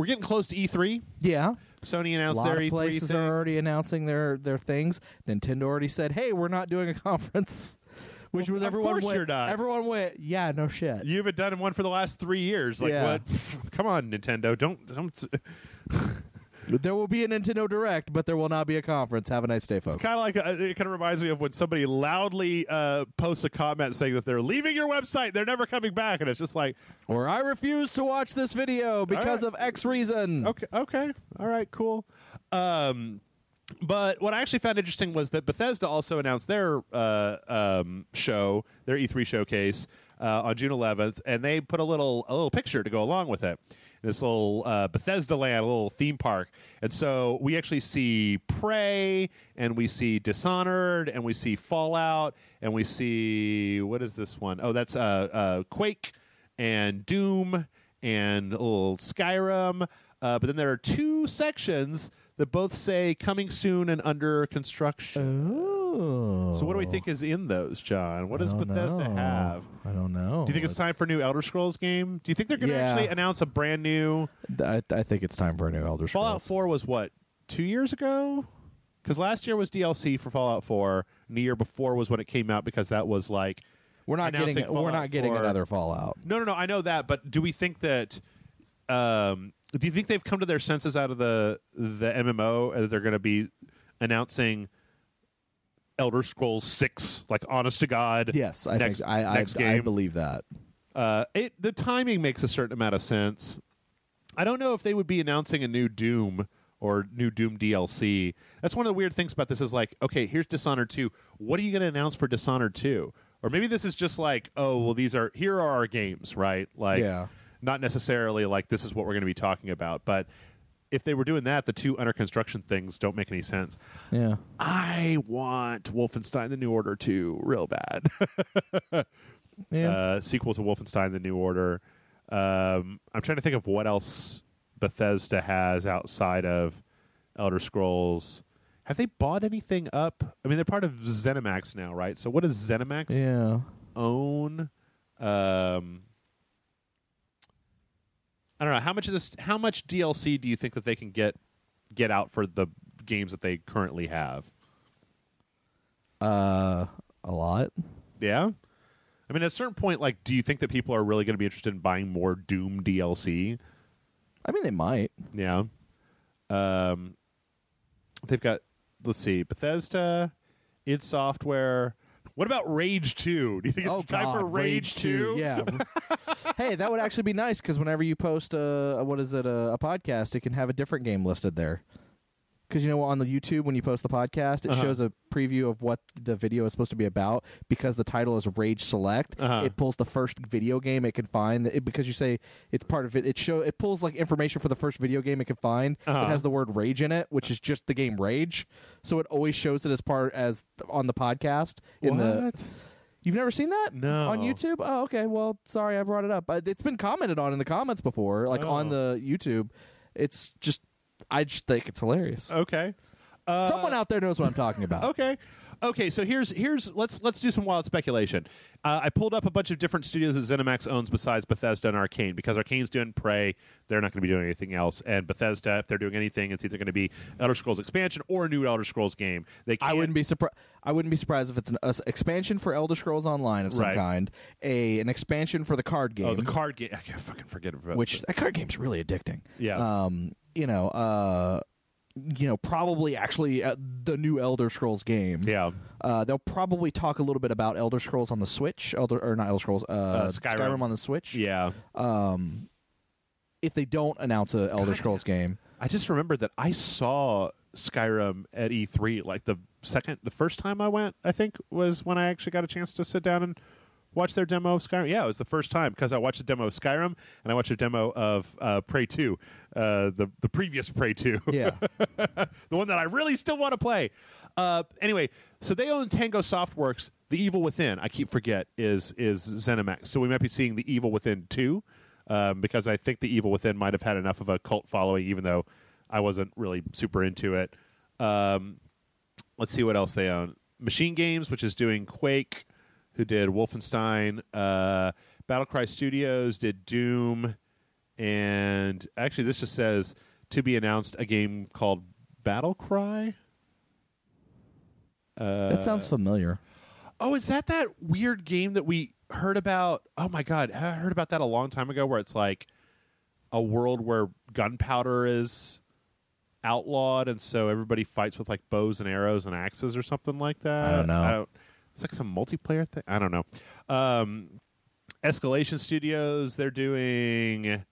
getting close to E3. Yeah. Sony announced their E3 thing. A lot of places are already announcing their things. Nintendo already said, "Hey, we're not doing a conference," which was everyone of course went. You're not. Everyone went, "Yeah, no shit." You haven't done one for the last 3 years. Like what? Come on, Nintendo. Don't. There will be a Nintendo Direct, but there will not be a conference. Have a nice day, folks. It's kind of like it kind of reminds me of when somebody loudly posts a comment saying that they're leaving your website, they're never coming back, and it's just like, or I refuse to watch this video because of X reason. Okay, all right, cool. But what I actually found interesting was that Bethesda also announced their show, their E3 showcase on June 11th, and they put a little picture to go along with it. This little Bethesda land, a little theme park. And so we actually see Prey, and we see Dishonored, and we see Fallout, and we see, what is this one? Oh, that's Quake and Doom and a little Skyrim. But then there are two sections that both say coming soon and under construction. Oh. So what do we think is in those, John? What does Bethesda have? I don't know. Do you think it's time for a new Elder Scrolls game? Do you think they're going to actually announce a brand new... I think it's time for a new Elder Scrolls. Fallout 4 was what, 2 years ago? Because last year was DLC for Fallout 4, and the year before was when it came out because that was like... We're not getting another Fallout. No, I know that, but do we think that... do you think they've come to their senses out of the MMO and that they're going to be announcing Elder Scrolls 6, like honest to God? Yes, next game? I believe that. The timing makes a certain amount of sense. I don't know if they would be announcing a new Doom or new Doom DLC. That's one of the weird things about this is like, okay, here's Dishonored 2. What are you going to announce for Dishonored 2? Or maybe this is just like, oh, well, here are our games, right? Like, not necessarily like this is what we're going to be talking about. But if they were doing that, the 2 under construction things don't make any sense. Yeah. I want Wolfenstein The New Order 2 real bad. Sequel to Wolfenstein The New Order. I'm trying to think of what else Bethesda has outside of Elder Scrolls. Have they bought anything up? I mean, they're part of ZeniMax now, right? So what does ZeniMax own? I don't know. How much DLC do you think that they can get out for the games that they currently have? A lot. Yeah? I mean, at a certain point, like, do you think that people are really going to be interested in buying more Doom DLC? I mean, they might. Yeah. They've got, let's see, Bethesda, id Software. What about Rage 2? Do you think it's time for Rage 2? Yeah. Hey, that would actually be nice because whenever you post a podcast, it can have a different game listed there. Because, on the YouTube, when you post the podcast, it shows a preview of what the video is supposed to be about. Because the title is Rage Select, it pulls the first video game it can find. Because you say it's part of it, it pulls like information for the first video game it can find. It has the word Rage in it, which is just the game Rage. So it always shows it as on the podcast. You've never seen that? No. On YouTube? Oh, okay. Well, sorry, I brought it up. It's been commented on in the comments before, on the YouTube. It's just... I just think it's hilarious. Okay. Someone out there knows what I'm talking about. Okay, so here's let's do some wild speculation. I pulled up a bunch of different studios that ZeniMax owns besides Bethesda and Arcane, because Arcane's doing Prey, they're not going to be doing anything else, and Bethesda, if they're doing anything, it's either going to be Elder Scrolls expansion or a new Elder Scrolls game. I wouldn't be surprised if it's an expansion for Elder Scrolls Online of some kind, an expansion for the card game. Oh, the card game! I can't fucking forget about that card game's really addicting. Yeah. Probably actually the new Elder Scrolls game. Yeah. They'll probably talk a little bit about Elder Scrolls on the Switch, Skyrim on the Switch. Yeah. If they don't announce a Elder Scrolls game. I just remembered that I saw Skyrim at E3, like the first time I went, I think, was when I actually got a chance to sit down and watch their demo of Skyrim. Yeah, it was the first time, because I watched a demo of Skyrim and I watched a demo of Prey 2, the previous Prey 2. Yeah. The one that I really still want to play. Anyway, so they own Tango Softworks. The Evil Within, I keep forget, is ZeniMax. So we might be seeing The Evil Within 2, because I think The Evil Within might have had enough of a cult following, even though I wasn't really super into it. Let's see what else they own. Machine Games, which is doing Quake, who did Wolfenstein. Battlecry Studios did Doom. And actually, this just says, to be announced, a game called Battlecry. That sounds familiar. Oh, is that weird game that we heard about? Oh, my God. I heard about that a long time ago, where it's like a world where gunpowder is outlawed, and so everybody fights with like bows and arrows and axes or something like that. I don't know. It's like some multiplayer thing. I don't know. Escalation Studios, they're doing...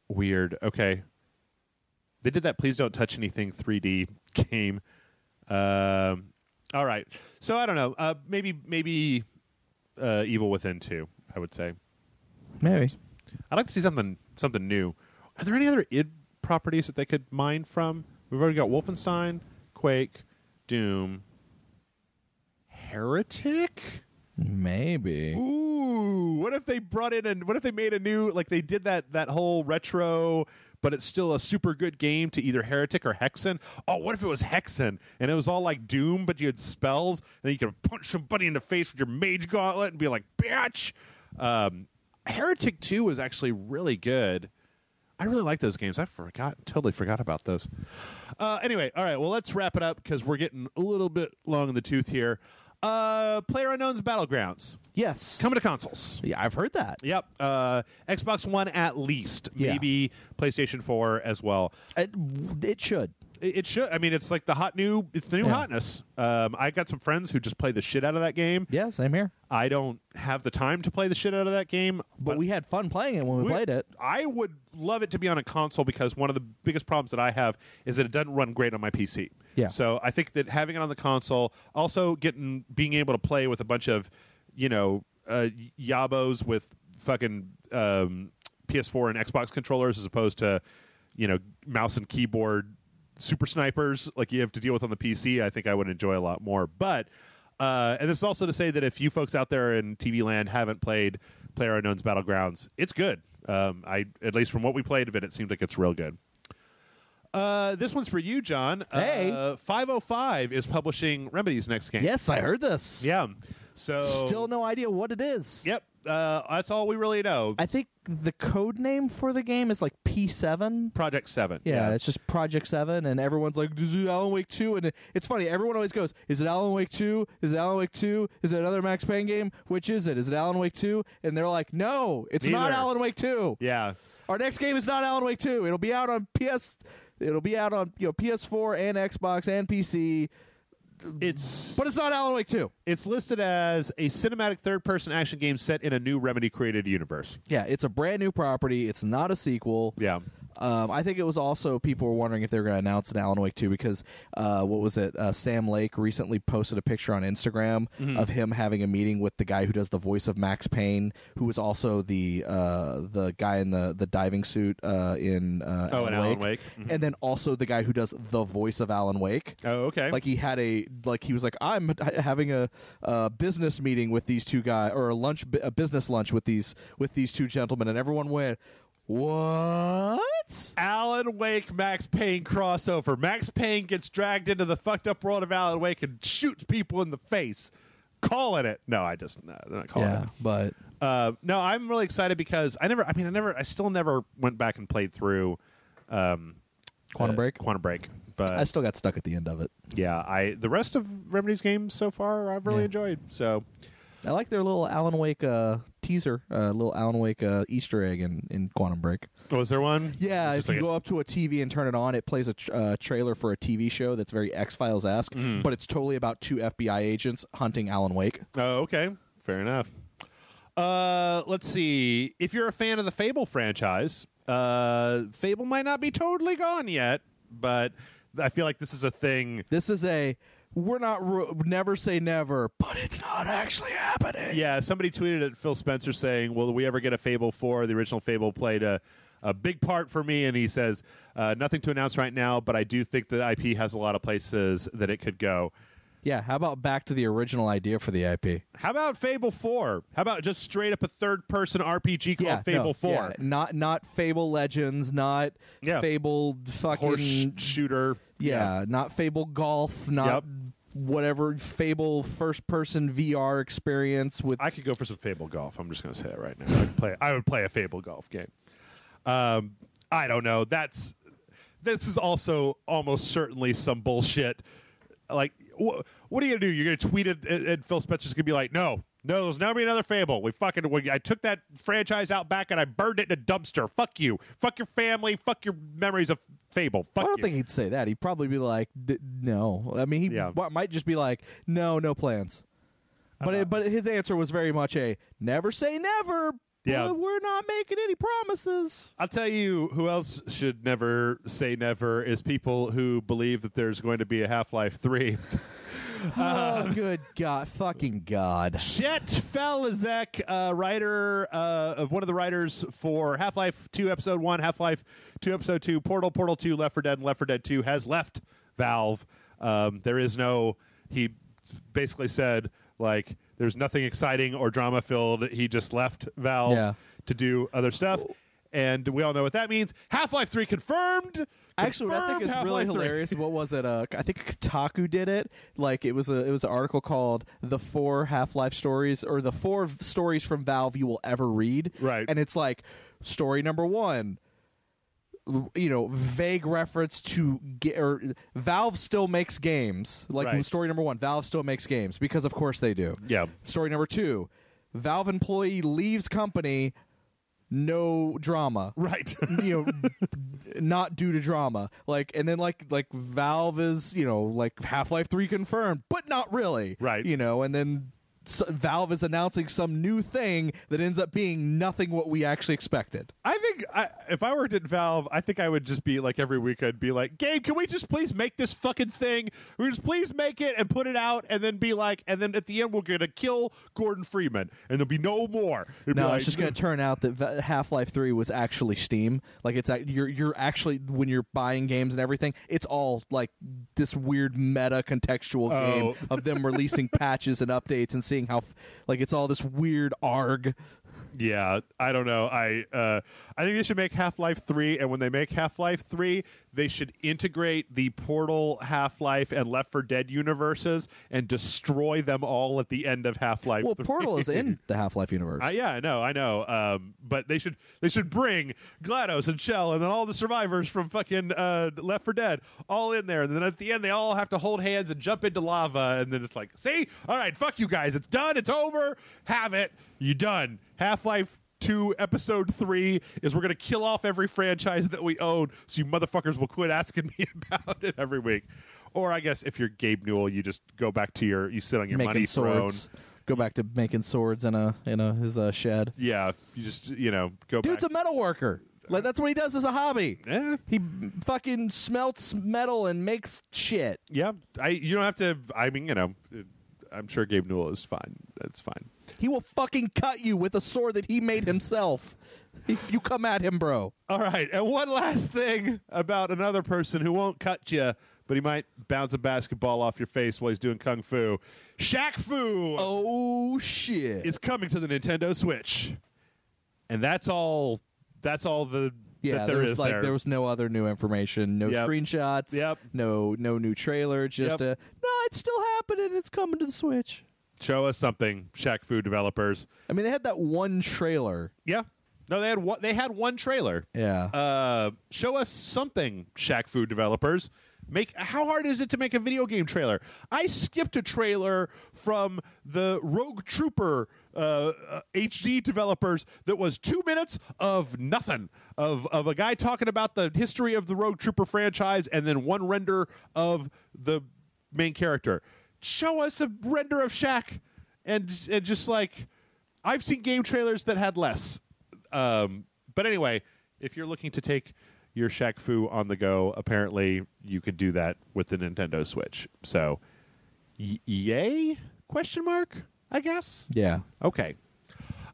weird. Okay. They did that Please Don't Touch Anything 3D game. All right. So I don't know. Maybe Evil Within 2, I would say. Maybe. I'd like to see something new. Are there any other id properties that they could mine from? We've already got Wolfenstein, Quake, Doom, Heretic? Maybe. Ooh, what if they brought in what if they made a new, like they did that whole retro, but it's still a super good game to either Heretic or Hexen? Oh, what if it was Hexen and it was all like Doom, but you had spells and then you could punch somebody in the face with your mage gauntlet and be like, bitch! Heretic 2 was actually really good. I really like those games. Totally forgot about those. Anyway, all right, well, let's wrap it up because we're getting a little bit long in the tooth here. PlayerUnknown's Battlegrounds. Yes. Coming to consoles. Yeah, I've heard that. Yep. Xbox One at least. Yeah. Maybe PlayStation 4 as well. It should. It should. I mean, it's like the new hotness. I got some friends who just play the shit out of that game. Yeah, same here. I don't have the time to play the shit out of that game. But we had fun playing it when we played it. I would love it to be on a console because one of the biggest problems that I have is that it doesn't run great on my PC. Yeah. So I think that having it on the console, also being able to play with a bunch of, yabos with fucking PS4 and Xbox controllers as opposed to, mouse and keyboard super snipers like you have to deal with on the PC, I think I would enjoy a lot more. But and this is also to say that if you folks out there in TV land haven't played PlayerUnknown's Battlegrounds, it's good. At least from what we played of it, it seemed like it's real good. This one's for you, John. Hey. 505 is publishing Remedy's next game. Yes, I heard this. Yeah. So still no idea what it is. Yep. That's all we really know. I think the code name for the game is like P7. Project 7. Yeah, it's just Project 7, and everyone's like, is it Alan Wake 2? And it's funny, everyone always goes, is it Alan Wake 2? Is it Alan Wake 2? Is it another Max Payne game? Which is it? Is it Alan Wake 2? And they're like, no, it's not Alan Wake 2. Yeah. Our next game is not Alan Wake 2. It'll be out on PS4 and Xbox and PC. But it's not Alan Wake 2. It's listed as a cinematic third-person action game set in a new Remedy-created universe. Yeah, it's a brand new property. It's not a sequel. Yeah. I think it was also people were wondering if they were going to announce an Alan Wake 2 because, what was it? Sam Lake recently posted a picture on Instagram of him having a meeting with the guy who does the voice of Max Payne, who was also the guy in the diving suit in Alan Wake. Mm-hmm. And then also the guy who does the voice of Alan Wake. Oh, okay. Like he was like, I'm having a business meeting with these two guys, or a business lunch with these two gentlemen, and everyone went, what? Alan Wake Max Payne crossover. Max Payne gets dragged into the fucked up world of Alan Wake and shoots people in the face. Calling it. No, I'm not calling it. But no, I'm really excited because I still never went back and played through Quantum Break. But I still got stuck at the end of it. Yeah, the rest of Remedy's games so far I've really enjoyed. So I like their little Alan Wake teaser, little Alan Wake Easter egg in Quantum Break. Oh, is there one? Yeah, if you go up to a TV and turn it on, it plays a trailer for a TV show that's very X-Files-esque, but it's totally about two FBI agents hunting Alan Wake. Oh, okay. Fair enough. Let's see. If you're a fan of the Fable franchise, Fable might not be totally gone yet, but I feel like this is a thing. This is we're not never say never, but it's not actually happening. Yeah, somebody tweeted at Phil Spencer saying, will we ever get a Fable 4? The original Fable played a big part for me, and he says, nothing to announce right now, but I do think the IP has a lot of places that it could go. Yeah, how about back to the original idea for the IP? How about Fable 4? How about just straight up a third-person RPG called Fable 4? Yeah, not Fable Legends, not Fable fucking... horse shooter. Yeah, not Fable Golf, not whatever, Fable first-person VR experience with... I could go for some Fable Golf. I'm just going to say that right now. I would play a Fable Golf game. I don't know. This is also almost certainly some bullshit. Like, what are you going to do? You're going to tweet it, and Phil Spencer's going to be like, no, there's never be another Fable. I took that franchise out back, and I burned it in a dumpster. Fuck you. Fuck your family. Fuck your memories of Fable. Fuck you. I don't think he'd say that. He'd probably be like, no. I mean, he might just be like, no plans. But his answer was very much a never say never. Yeah. But we're not making any promises. I'll tell you who else should never say never is people who believe that there's going to be a Half-Life 3. Oh, good God. Fucking God. Chet Falazek, writer of one of the writers for Half-Life 2 Episode 1, Half-Life 2 Episode 2, Portal 2, Left 4 Dead, and Left 4 Dead 2, has left Valve. He basically said, like, there's nothing exciting or drama-filled. He just left Valve to do other stuff. And we all know what that means. Half-Life 3 confirmed. Actually, what I think is Half-Life really 3. hilarious. What was it? I think Kotaku did it. Like it was an article called "The 4 Half-Life Stories" or "The 4 Stories from Valve You Will Ever Read." Right. And it's like story number 1. Vague reference to Valve still makes games. Like story number 1, Valve still makes games because of course they do. Yeah. Story number 2, Valve employee leaves company. no drama. Right. Not due to drama. And then Valve is, Half-Life 3 confirmed, but not really. Right. And then Valve is announcing some new thing that ends up being nothing what we actually expected. I think if I worked at Valve, I think I would just be every week I'd be like, Gabe, can we just please make this fucking thing? We just please make it and put it out, and then and then at the end we're gonna kill Gordon Freeman, and there'll be no more. It's just gonna turn out that Half-Life 3 was actually Steam. You're actually, when you're buying games and everything, it's all this weird meta contextual game of them releasing patches and updates and seeing how it's all this weird ARG. Yeah, I don't know. I think they should make Half-Life 3, and when they make Half-Life 3, they should integrate the Portal, Half-Life, and Left 4 Dead universes and destroy them all at the end of Half-Life 3. Well, Portal is in the Half-Life universe. Yeah, I know. But they should bring GLaDOS and Shell and then all the survivors from fucking Left 4 Dead all in there, and then at the end they all have to hold hands and jump into lava, and then it's like, see? All right, fuck you guys. It's done. It's over. Have it. You done. Half-Life 2 Episode 3 is we're going to kill off every franchise that we own, so you motherfuckers will quit asking me about it every week. Or I guess if you're Gabe Newell, you just go back to you sit on your making money swords. throne. Go back to making swords in his shed. Yeah, you just, go Dude's back. a metal worker. That's what he does as a hobby. Yeah. He fucking smelts metal and makes shit. Yeah. You don't have to, I'm sure Gabe Newell is fine. That's fine. He will fucking cut you with a sword that he made himself if you come at him, bro. All right. And one last thing about another person who won't cut you, but he might bounce a basketball off your face while he's doing kung fu. Shaq Fu. Oh, shit. Is coming to the Nintendo Switch. And that's all that there is there. There was no other new information, no screenshots, no new trailer, just no, it's still happening. It's coming to the Switch. Show us something, Shaq Fu developers. I mean, they had that one trailer. Yeah. No, they had one trailer. Yeah. Show us something, Shaq Fu developers. How hard is it to make a video game trailer? I skipped a trailer from the Rogue Trooper HD developers that was 2 minutes of nothing, of a guy talking about the history of the Rogue Trooper franchise, and then one render of the main character. Show us a render of Shaq, and just I've seen game trailers that had less. But anyway, if you're looking to take your Shaq Fu on the go, apparently you could do that with the Nintendo Switch. So, yay? Question mark, I guess? Yeah. Okay.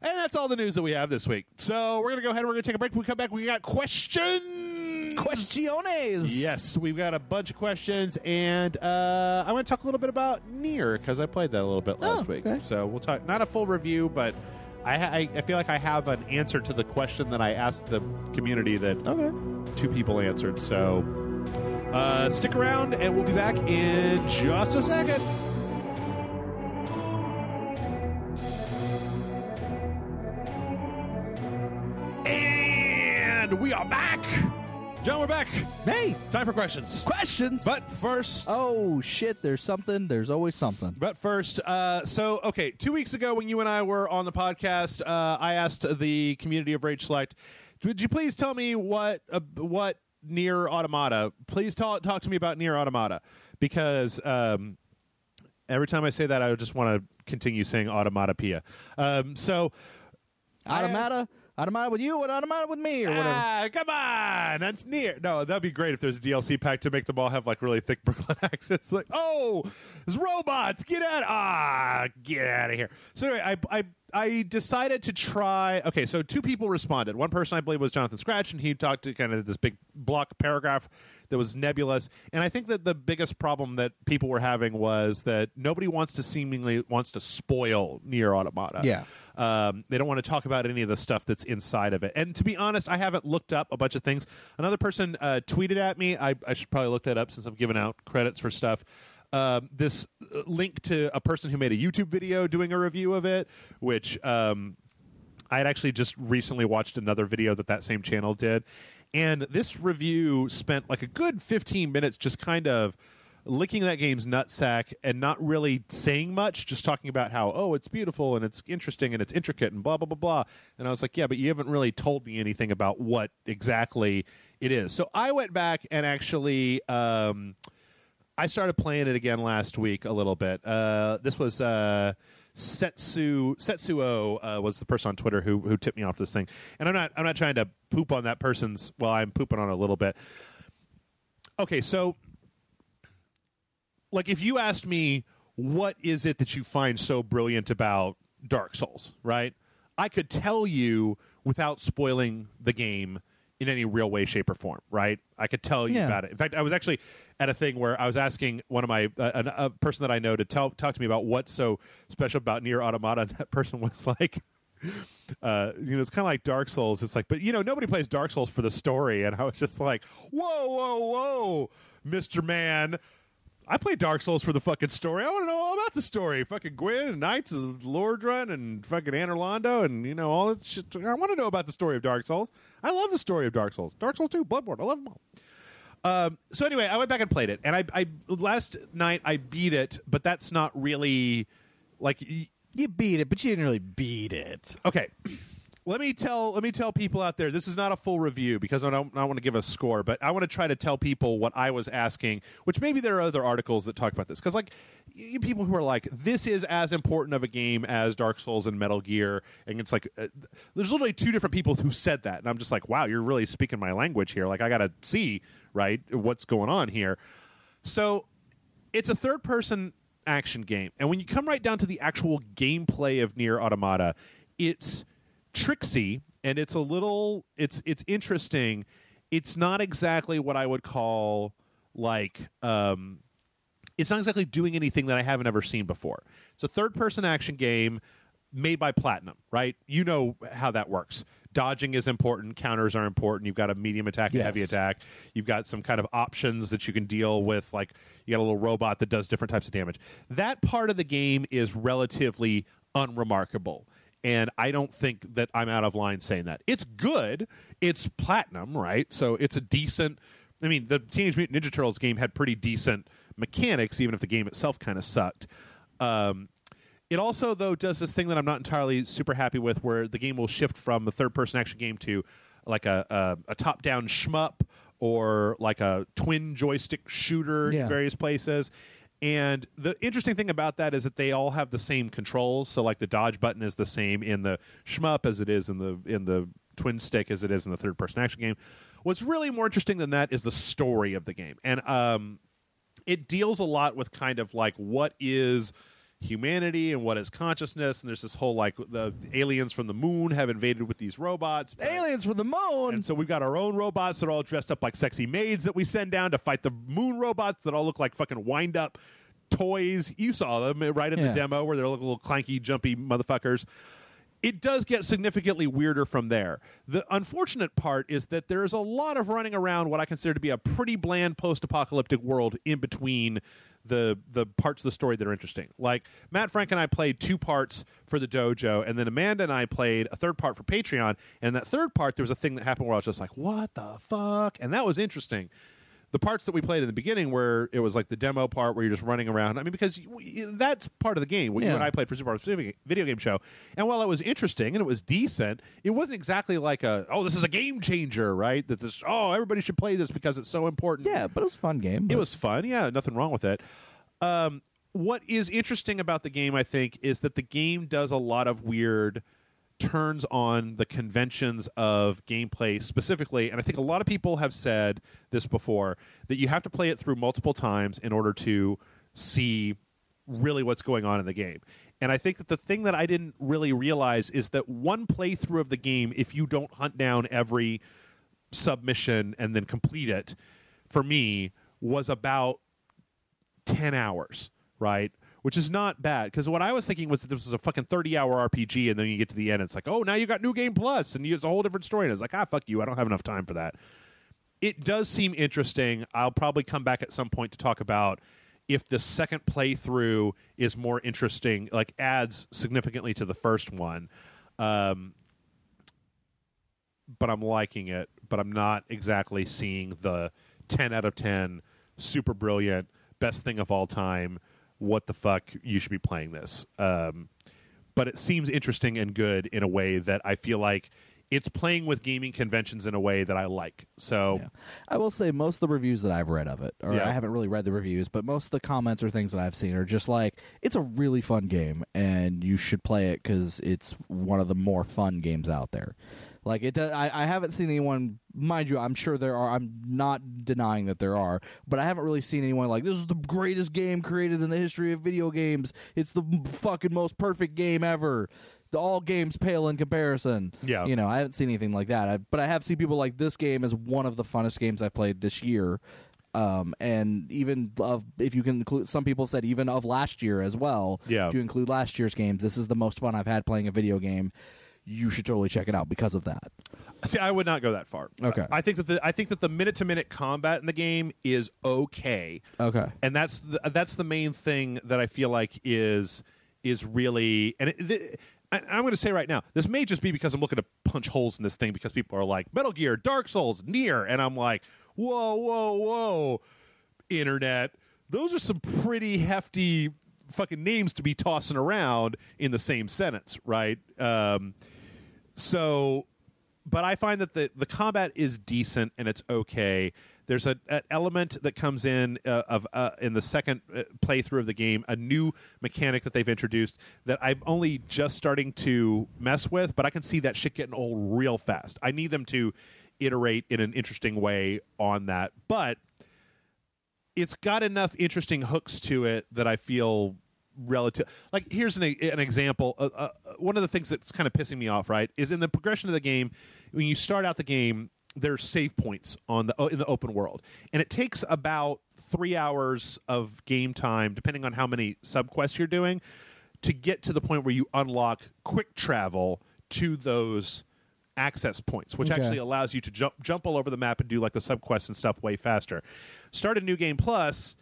And that's all the news that we have this week. So we're going to go ahead and we're going to take a break. When we come back, we got questions. Questiones. Yes, we've got a bunch of questions, and I want to talk a little bit about Nier, because I played that a little bit last week. Okay. So we'll talk, not a full review, but I feel like I have an answer to the question that I asked the community that two people answered. So stick around, and we'll be back in just a second. And we are back. John, we're back. Hey. It's time for questions. Questions? But first... Oh, shit, there's something. There's always something. But first, 2 weeks ago when you and I were on the podcast, I asked the community of Rage Select, would you please tell me what Nier Automata, please talk to me about Nier Automata, because every time I say that, I just want to continue saying Automata-pia. Automata? Automata with you, or Automata with me, or whatever. Come on, that's Nier. No, that'd be great if there's a DLC pack to make them all have really thick Brooklyn accents. There's robots. Get out of here. So anyway, I decided to try. Okay, so two people responded. One person, I believe, was Jonathan Scratch, and he talked to kind of this big block paragraph that was nebulous. And I think that the biggest problem that people were having was that nobody wants to spoil Nier Automata. Yeah. They don't want to talk about any of the stuff that's inside of it. And to be honest, I haven't looked up a bunch of things. Another person tweeted at me. I should probably look that up since I'm giving out credits for stuff. This link to a person who made a YouTube video doing a review of it, which I had actually just recently watched another video that same channel did. And this review spent a good 15 minutes just kind of licking that game's nutsack and not really saying much, just talking about how, oh, it's beautiful and it's interesting and it's intricate and blah, blah, blah, blah. And I was like, yeah, but you haven't really told me anything about what exactly it is. So I went back and actually I started playing it again last week a little bit. This was Setsuo was the person on Twitter who tipped me off this thing. And I'm not trying to poop on that person's, well, I'm pooping on it a little bit. Okay, so like if you asked me what is it that you find so brilliant about Dark Souls, right? I could tell you without spoiling the game in any real way, shape, or form, right? I could tell you about it. In fact, I was actually at a thing where I was asking one of my a person that I know to talk to me about what's so special about Nier Automata, and that person was like, it's kind of like Dark Souls. It's like, but nobody plays Dark Souls for the story, and I was just like, whoa, Mr. Man. I play Dark Souls for the fucking story. I want to know all about the story. Fucking Gwyn and Knights of Lordrun and fucking Anor Londo and, all that shit. I want to know about the story of Dark Souls. I love the story of Dark Souls. Dark Souls 2, Bloodborne. I love them all. So anyway, I went back and played it. And I last night I beat it, but that's not really like... You beat it, but you didn't really beat it. Okay. Let me tell people out there, this is not a full review because I don't want to give a score, but I want to try to tell people what I was asking, which maybe there are other articles that talk about this. Because, like, people who are like, this is as important of a game as Dark Souls and Metal Gear. And it's like, there's literally two different people who said that. And I'm just like, wow, you're really speaking my language here. Like, I got to see, right, what's going on here. So it's a third-person action game. And when you come right down to the actual gameplay of Nier Automata, it's tricksy and it's a little it's interesting. It's not exactly what I would call like it's not exactly doing anything that I haven't ever seen before. It's a third-person action game made by Platinum, right? You know how that works. Dodging is important, counters are important. You've got a medium attack and heavy attack. You've got some kind of options that you can deal with, like you got a little robot that does different types of damage. That part of the game is relatively unremarkable. And I don't think that I'm out of line saying that. It's good. It's Platinum, right? So it's a decent... I mean, the Teenage Mutant Ninja Turtles game had pretty decent mechanics, even if the game itself kind of sucked. It also, though, does this thing that I'm not entirely super happy with, where the game will shift from a third-person action game to like a top-down shmup or like a twin joystick shooter in various places. And the interesting thing about that is that they all have the same controls. So, like, the dodge button is the same in the shmup as it is in the twin stick as it is in the third-person action game. What's really more interesting than that is the story of the game. And it deals a lot with kind of like what is humanity and what is consciousness, and there's this whole like the aliens from the moon have invaded with these robots. Aliens from the moon! And so we've got our own robots that are all dressed up like sexy maids that we send down to fight the moon robots that all look like fucking wind-up toys. You saw them right in the demo where they're little clanky, jumpy motherfuckers. It does get significantly weirder from there. The unfortunate part is that there is a lot of running around what I consider to be a pretty bland post-apocalyptic world in between the parts of the story that are interesting. Like, Matt Frank and I played 2 parts for the dojo, and then Amanda and I played a third part for Patreon, and that third part, there was a thing that happened where I was just like, what the fuck? And that was interesting. The parts that we played in the beginning where it was like the demo part where you're just running around. I mean, because that's part of the game. What you and I played for Super Mario Video Game Show. And while it was interesting and it was decent, it wasn't exactly like this is a game changer, right? That this, everybody should play this because it's so important. Yeah, but it was a fun game. It was fun. Yeah, nothing wrong with it. What is interesting about the game, I think, is that the game does a lot of weird turns on the conventions of gameplay specifically, and I think a lot of people have said this before, that you have to play it through multiple times in order to see really what's going on in the game. And I think that the thing that I didn't really realize is that one playthrough of the game, if you don't hunt down every submission and then complete it, for me, was about 10 hours, right? Which is not bad, because what I was thinking was that this was a fucking 30-hour RPG, and then you get to the end, it's like, oh, now you got New Game Plus, and it's a whole different story. And it's like, fuck you, I don't have enough time for that. It does seem interesting. I'll probably come back at some point to talk about if the second playthrough is more interesting, like adds significantly to the first one. But I'm liking it, but I'm not exactly seeing the 10 out of 10 super brilliant best thing of all time. What the fuck? You should be playing this. But it seems interesting and good in a way that I feel like it's playing with gaming conventions in a way that I like. So I will say most of the reviews that I've read of it, or I haven't really read the reviews, but most of the comments or things that I've seen are just like, it's a really fun game, and you should play it because it's one of the more fun games out there. Like I haven't seen anyone, mind you, I'm sure there are, I'm not denying that there are, but I haven't really seen anyone like, this is the greatest game created in the history of video games. It's the fucking most perfect game ever. All games pale in comparison. Yeah. You know, I haven't seen anything like that. But I have seen people like, this game is one of the funnest games I played this year. And even if you can include, some people said even of last year as well. Yeah. If you include last year's games, this is the most fun I've had playing a video game. You should totally check it out because of that. See, I would not go that far. Okay. I think that the minute-to-minute combat in the game is okay. Okay. And that's the main thing that I feel like is really, and I'm going to say right now, this may just be because I'm looking to punch holes in this thing because people are like, Metal Gear, Dark Souls, Nier, and I'm like, whoa, Internet. Those are some pretty hefty fucking names to be tossing around in the same sentence, right? But I find that the combat is decent and it's okay. There's an element that comes in in the second playthrough of the game, a new mechanic that they've introduced that I'm only just starting to mess with, but I can see that shit getting old real fast. I need them to iterate in an interesting way on that, but it's got enough interesting hooks to it that I feel relative. Like, here's an example. One of the things that's kind of pissing me off, right, is in the progression of the game, when you start out the game, there's save points in the open world, and it takes about 3 hours of game time, depending on how many subquests you're doing, to get to the point where you unlock quick travel to those access points, which actually allows you to jump all over the map and do like the subquests and stuff way faster. Start a new game plus,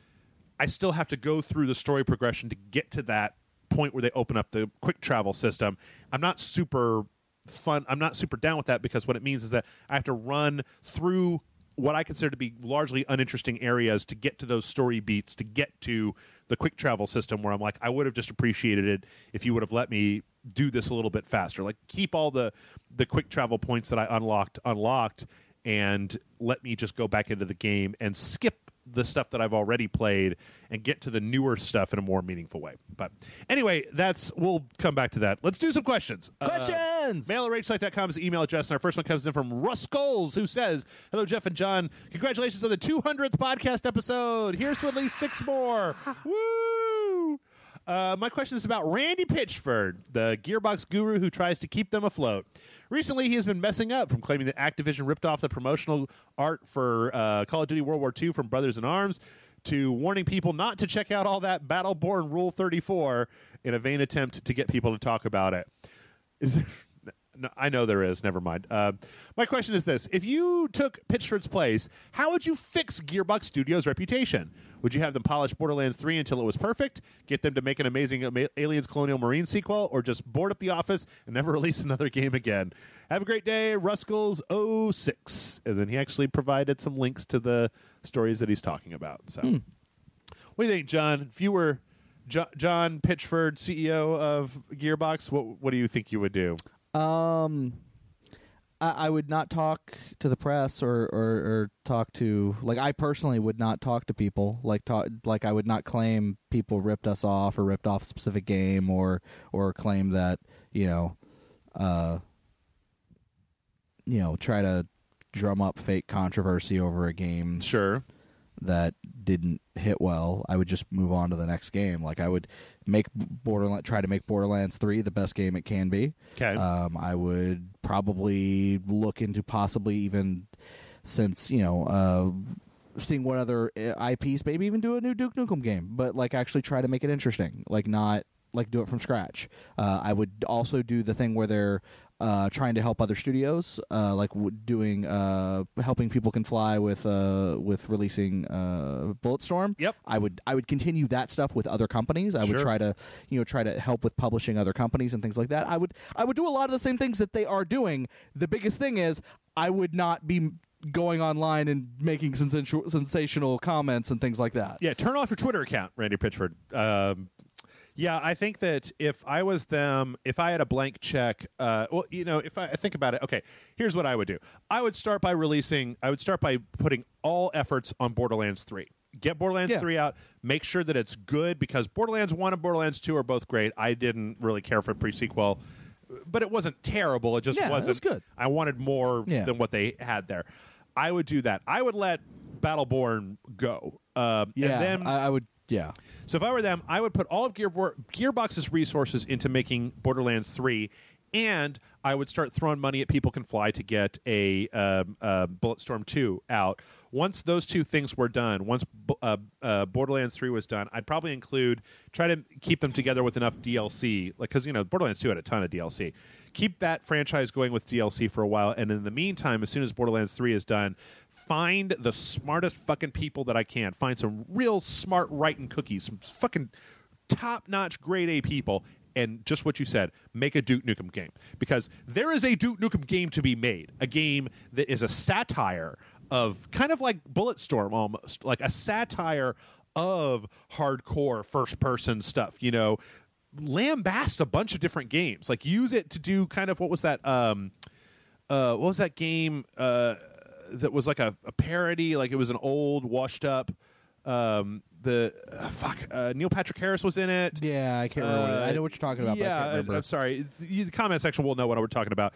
I still have to go through the story progression to get to that point where they open up the quick travel system. I'm not super down with that, because what it means is that I have to run through what I consider to be largely uninteresting areas to get to those story beats, to get to the quick travel system, where I'm like, I would have just appreciated it if you would have let me do this a little bit faster. Like, keep all the quick travel points that I unlocked, and let me just go back into the game and skip the stuff that I've already played and get to the newer stuff in a more meaningful way. But anyway, we'll come back to that. Let's do some questions. Mail at ragesite.com is the email address, and our first one comes in from Russ Scholes, who says, hello, Jeff and John. Congratulations on the 200th podcast episode. Here's to at least 6 more. Woo! My question is about Randy Pitchford, the Gearbox guru who tries to keep them afloat. Recently, he has been messing up, from claiming that Activision ripped off the promotional art for Call of Duty World War II from Brothers in Arms, to warning people not to check out all that Battleborn Rule 34 in a vain attempt to get people to talk about it. Is there... No, I know there is. Never mind. My question is this. If you took Pitchford's place, how would you fix Gearbox Studios' reputation? Would you have them polish Borderlands 3 until it was perfect, get them to make an amazing Aliens Colonial Marine sequel, or just board up the office and never release another game again? Have a great day, Ruskles06. And then he actually provided some links to the stories that he's talking about. So, What do you think, John? If you were John Pitchford, CEO of Gearbox, what do you think you would do? I would not talk to the press or talk to, like, I personally would not talk to people, like I would not claim people ripped us off or ripped off a specific game or claim that, try to drum up fake controversy over a game. Sure. That didn't hit well. I would just move on to the next game. Like, I would try to make Borderlands 3 the best game it can be. Okay. I would probably look into possibly even, since, seeing what other IPs, maybe even do a new Duke Nukem game, but like actually try to make it interesting. Like, not like do it from scratch. I would also do the thing where they're trying to help other studios, like doing helping People Can Fly with releasing Bulletstorm. Yep. I would continue that stuff with other companies. I would try to help with publishing other companies and things like that. I would do a lot of the same things that they are doing. The biggest thing is I would not be going online and making sensational comments and things like that. Yeah, turn off your Twitter account, Randy Pitchford. Yeah, I think that if I was them, if I had a blank check, if I think about it, okay, here's what I would do. I would start by putting all efforts on Borderlands 3. Get Borderlands 3 out, make sure that it's good, because Borderlands 1 and Borderlands 2 are both great. I didn't really care for pre-sequel, but it wasn't terrible. It just wasn't. It was good. I wanted more than what they had there. I would do that. I would let Battleborn go. And then I would. Yeah. So if I were them, I would put all of Gearbox's resources into making Borderlands 3, and I would start throwing money at People Can Fly to get a Bulletstorm 2 out. Once those two things were done, once Borderlands 3 was done, I'd probably try to keep them together with enough DLC, because Borderlands 2 had a ton of DLC. Keep that franchise going with DLC for a while, and in the meantime, as soon as Borderlands 3 is done, find the smartest fucking people that I can. Find some real smart writing cookies, some fucking top-notch grade A people, and just what you said, make a Duke Nukem game. Because there is a Duke Nukem game to be made, a game that is a satire of, kind of like Bulletstorm almost, like a satire of hardcore first-person stuff, lambast a bunch of different games. Like, use it to do kind of, what was that game that was like a parody, like it was an old, washed-up, Neil Patrick Harris was in it. Yeah, I can't remember. I know what you're talking about, but I can't remember. I'm sorry. The comment section will know what we're talking about.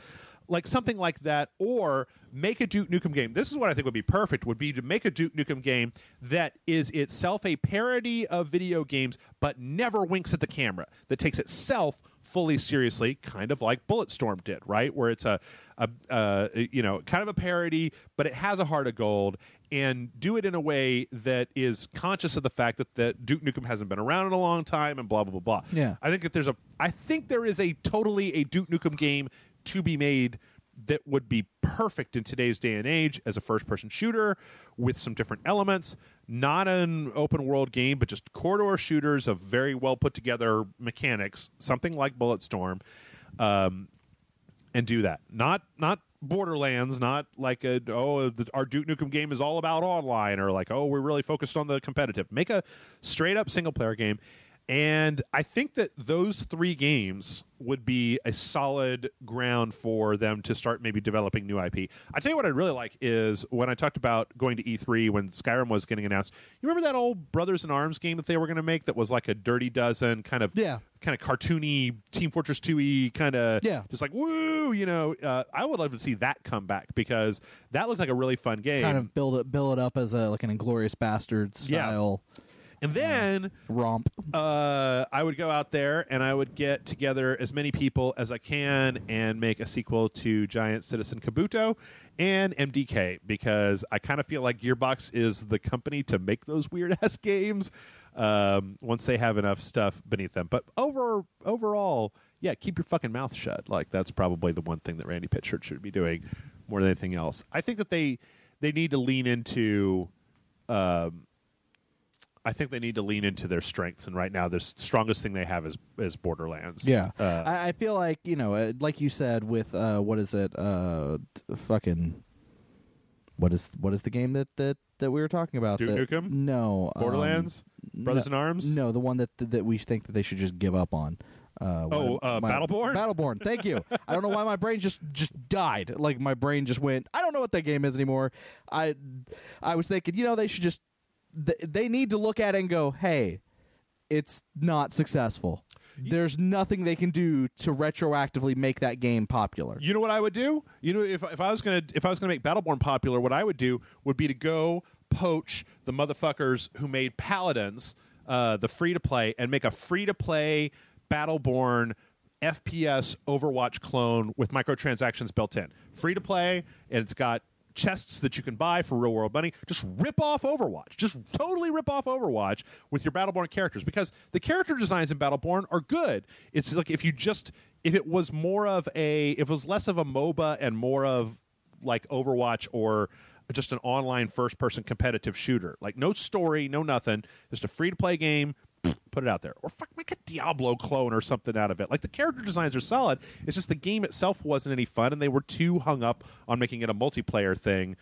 Like something like that, or make a Duke Nukem game. This is what I think would be perfect, would be to make a Duke Nukem game that is itself a parody of video games, but never winks at the camera, that takes itself fully seriously, kind of like Bulletstorm did, right? Where it's a kind of a parody, but it has a heart of gold, and do it in a way that is conscious of the fact that Duke Nukem hasn't been around in a long time, and blah blah blah blah. Yeah, I think there is a totally a Duke Nukem game to be made that would be perfect in today's day and age as a first-person shooter with some different elements, not an open-world game, but just corridor shooters of very well put-together mechanics, something like Bulletstorm, and do that. Not Borderlands, not like our Duke Nukem game is all about online, or like, we're really focused on the competitive. Make a straight-up single-player game. And I think that those three games would be a solid ground for them to start maybe developing new IP. I tell you what I'd really like is when I talked about going to E3 when Skyrim was getting announced. You remember that old Brothers in Arms game that they were going to make that was like a Dirty Dozen kind of cartoony Team Fortress 2-y kind of just like woo, I would love to see that come back, because that looked like a really fun game. Kind of build it up as an Inglourious Basterds style. Yeah. And then romp. I would go out there and I would get together as many people as I can and make a sequel to Giant Citizen Kabuto and MDK, because I kind of feel like Gearbox is the company to make those weird-ass games once they have enough stuff beneath them. But overall, keep your fucking mouth shut. Like, that's probably the one thing that Randy Pitchford should be doing more than anything else. I think that they need to lean into... I think they need to lean into their strengths, and right now the strongest thing they have is Borderlands. Yeah, I feel like like you said with what is it? Fucking what is the game that we were talking about? Duke Nukem? No, Borderlands, Brothers in Arms. No, the one that we think that they should just give up on. Battleborn? Battleborn, thank you. I don't know why my brain just died. Like, my brain just went, I don't know what that game is anymore. I was thinking, they should just. They need to look at it and go, hey, it's not successful. There's nothing they can do to retroactively make that game popular. You know what I would do? If I was gonna make Battleborn popular, what I would do would be to go poach the motherfuckers who made Paladins, the free-to-play, and make a free-to-play Battleborn FPS Overwatch clone with microtransactions built in. Free-to-play, and it's got chests that you can buy for real world money. Just rip off Overwatch. Just totally rip off Overwatch with your Battleborn characters, because the character designs in Battleborn are good. It's like if it was less of a MOBA and more of like Overwatch, or just an online first person competitive shooter. Like, no story, no nothing, just a free to play game. Put it out there, or make a Diablo clone or something out of it. Like, the character designs are solid. It's just the game itself wasn't any fun, and they were too hung up on making it a multiplayer thing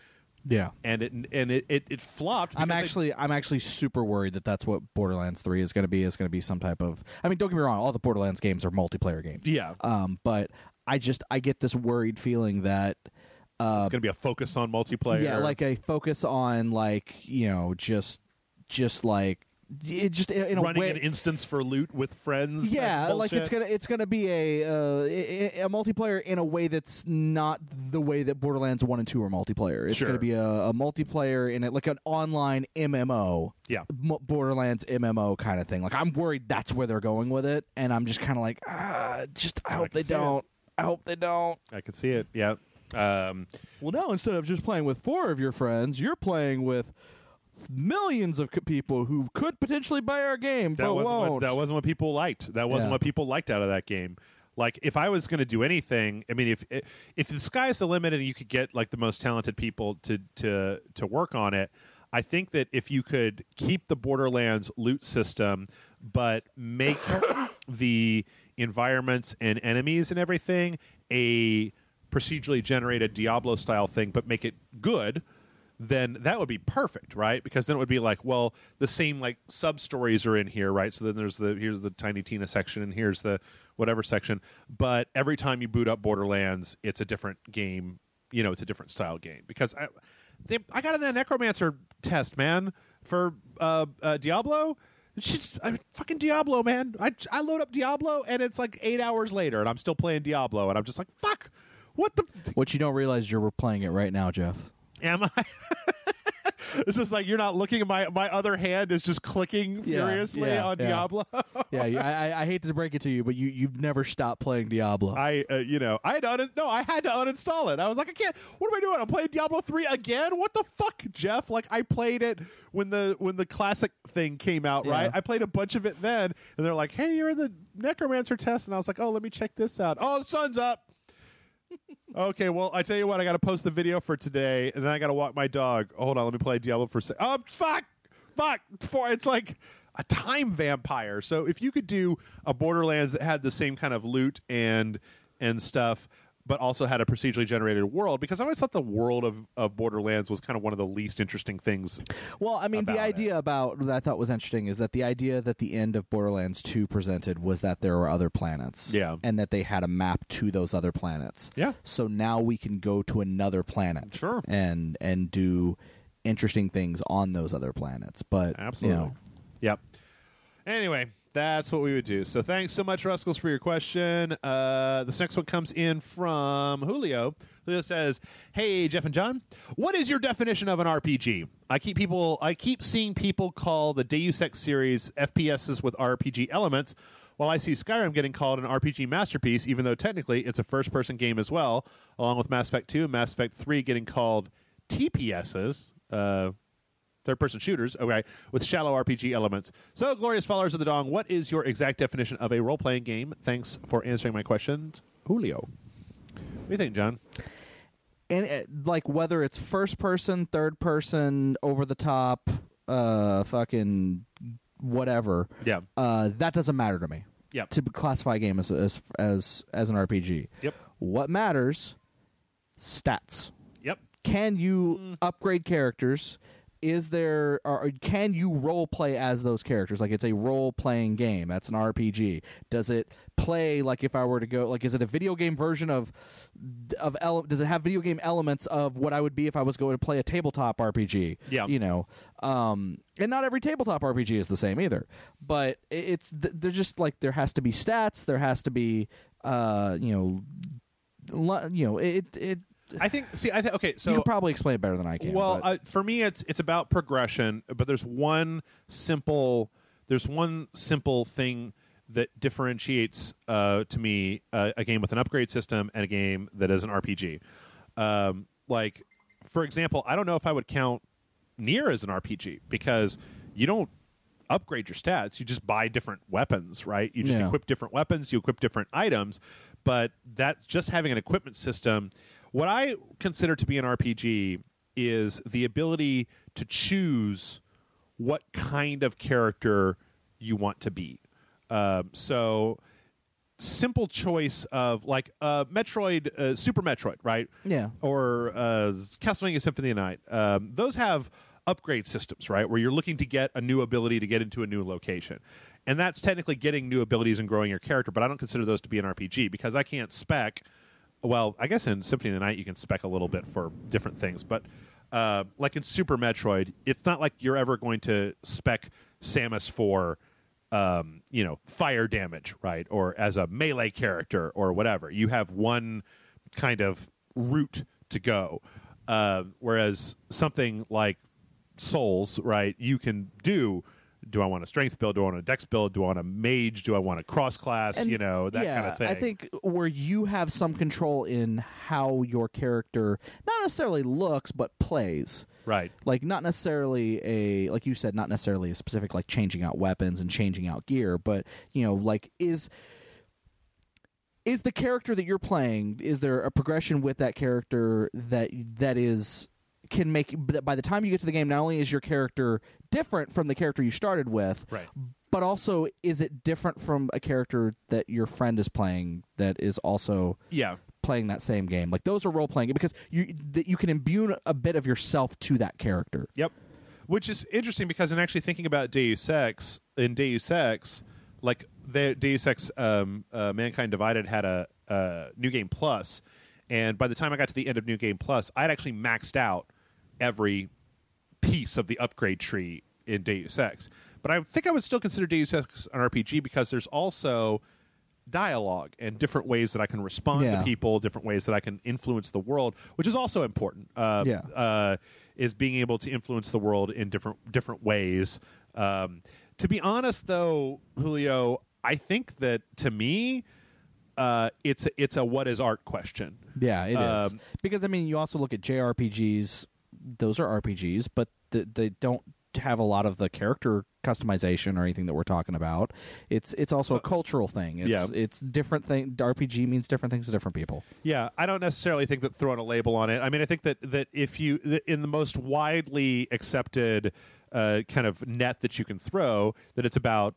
Yeah, and it flopped. I'm actually super worried that that's what Borderlands 3 is going to be. Is going to be some type of. I mean, don't get me wrong. All the Borderlands games are multiplayer games. Yeah. But I get this worried feeling that it's going to be a focus on multiplayer. Yeah, like a focus on just like. Just in running a way, an instance for loot with friends. Yeah, like it's gonna be a multiplayer in a way that's not the way that Borderlands 1 and 2 are multiplayer. It's gonna be a multiplayer in it, like an online MMO. Yeah, Borderlands MMO kind of thing. Like I'm worried that's where they're going with it, and I'm just kind of like, I hope they don't. I hope they don't. I can see it. Yeah. Well, now instead of just playing with 4 of your friends, you're playing with millions of people who could potentially buy our game, but won't. That wasn't what people liked. That wasn't what people liked out of that game. Like, if I was going to do anything, I mean, if the sky's the limit and you could get like the most talented people to work on it, I think that if you could keep the Borderlands loot system, but make the environments and enemies and everything a procedurally generated Diablo-style thing, but make it good, then that would be perfect, right? Because then it would be like, well, the same like sub-stories are in here, right? So then here's the Tiny Tina section and here's the whatever section. But every time you boot up Borderlands, it's a different game. You know, it's a different style game. Because I got in that Necromancer test, man, for Diablo. Fucking Diablo, man. I load up Diablo and it's like 8 hours later and I'm still playing Diablo and I'm just like, fuck, what the... What you don't realize, you're playing it right now, Jeff. Am I? It's just like you're not looking at my other hand is just clicking furiously on Diablo. I hate to break it to you, but you've never stopped playing Diablo. I had to uninstall it. I was like, I can't. What am I doing? I'm playing Diablo 3 again? What the fuck, Jeff? Like, I played it when the classic thing came out, right? I played a bunch of it then, and they're like, hey, you're in the Necromancer test, and I was like, oh, let me check this out. Oh, the sun's up. Okay, well, I tell you what, I got to post the video for today, and then I got to walk my dog. Hold on, let me play Diablo for a second. Oh, fuck! It's like a time vampire. So if you could do a Borderlands that had the same kind of loot and stuff, but also had a procedurally generated world, because I always thought the world of Borderlands was kind of one of the least interesting things. Well, I mean, the idea about that I thought was interesting is that the idea that the end of Borderlands 2 presented was that there were other planets. Yeah. And that they had a map to those other planets. Yeah. So now we can go to another planet. Sure. And do interesting things on those other planets. But, absolutely. Yep. Anyway, that's what we would do. So thanks so much, Ruscles, for your question. This next one comes in from Julio. Julio says, hey, Jeff and John, what is your definition of an RPG? I keep seeing people call the Deus Ex series FPSs with RPG elements, while I see Skyrim getting called an RPG masterpiece, even though technically it's a first-person game as well, along with Mass Effect 2 and Mass Effect 3 getting called TPSs, third-person shooters, okay, with shallow RPG elements. So, glorious followers of the Dong, what is your exact definition of a role-playing game? Thanks for answering my questions, Julio. What do you think, John? And like whether it's first-person, third-person, over-the-top, fucking whatever. Yeah. That doesn't matter to me. Yeah. To classify a game as an RPG. Yep. What matters? Stats. Yep. Can you upgrade characters? Is there, or can you role play as those characters? Like, it's a role playing game. That's an RPG. Does it play like if I were to go? Like, is it a video game version of does it have video game elements of what I would be if I was going to play a tabletop RPG? Yeah. You know, and not every tabletop RPG is the same either. But they're just like, there has to be stats. There has to be it. I think. Okay. So you can probably explain it better than I can. Well, for me, it's about progression, but there's one simple thing that differentiates to me a game with an upgrade system and a game that is an RPG. Like, for example, I don't know if I would count Nier as an RPG because you don't upgrade your stats. You just buy different weapons, right? You just equip different weapons. You equip different items, but that's just having an equipment system. What I consider to be an RPG is the ability to choose what kind of character you want to be. So simple choice of like Metroid, Super Metroid, right? Yeah. Or Castlevania Symphony of the Night. Those have upgrade systems, right? Where you're looking to get a new ability to get into a new location. And that's technically getting new abilities and growing your character, but I don't consider those to be an RPG because I can't spec. Well, I guess in Symphony of the Night you can spec a little bit for different things, but like in Super Metroid, it's not like you're ever going to spec Samus for fire damage, right? Or as a melee character or whatever. You have one kind of route to go. Whereas something like Souls, right, you can do I want a strength build? Do I want a dex build? Do I want a mage? Do I want a cross class? That kind of thing. I think where you have some control in how your character not necessarily looks, but plays. Right. Like not necessarily like you said, not necessarily a specific like changing out weapons and changing out gear, but like is the character that you're playing, is there a progression with that character that can make that by the time you get to the game, not only is your character different from the character you started with, right, but also is it different from a character that your friend is playing that is also playing that same game? Like those are role playing because you can imbue a bit of yourself to that character. Yep, which is interesting because in actually thinking about Deus Ex, like the Deus Ex Mankind Divided had a New Game Plus, and by the time I got to the end of New Game Plus, I'd actually maxed out every piece of the upgrade tree in Deus Ex. But I think I would still consider Deus Ex an RPG because there's also dialogue and different ways that I can respond to people, different ways that I can influence the world, which is also important. Is being able to influence the world in different ways. To be honest, though, Julio, I think that to me, it's a what is art question. Yeah, it is. Because I mean, you also look at JRPGs; those are RPGs, but they don't have a lot of the character customization or anything that we're talking about. It's also a cultural thing. It's different thing. RPG means different things to different people. Yeah, I don't necessarily think that throwing a label on it. I mean, I think that if you in the most widely accepted kind of net that you can throw, that it's about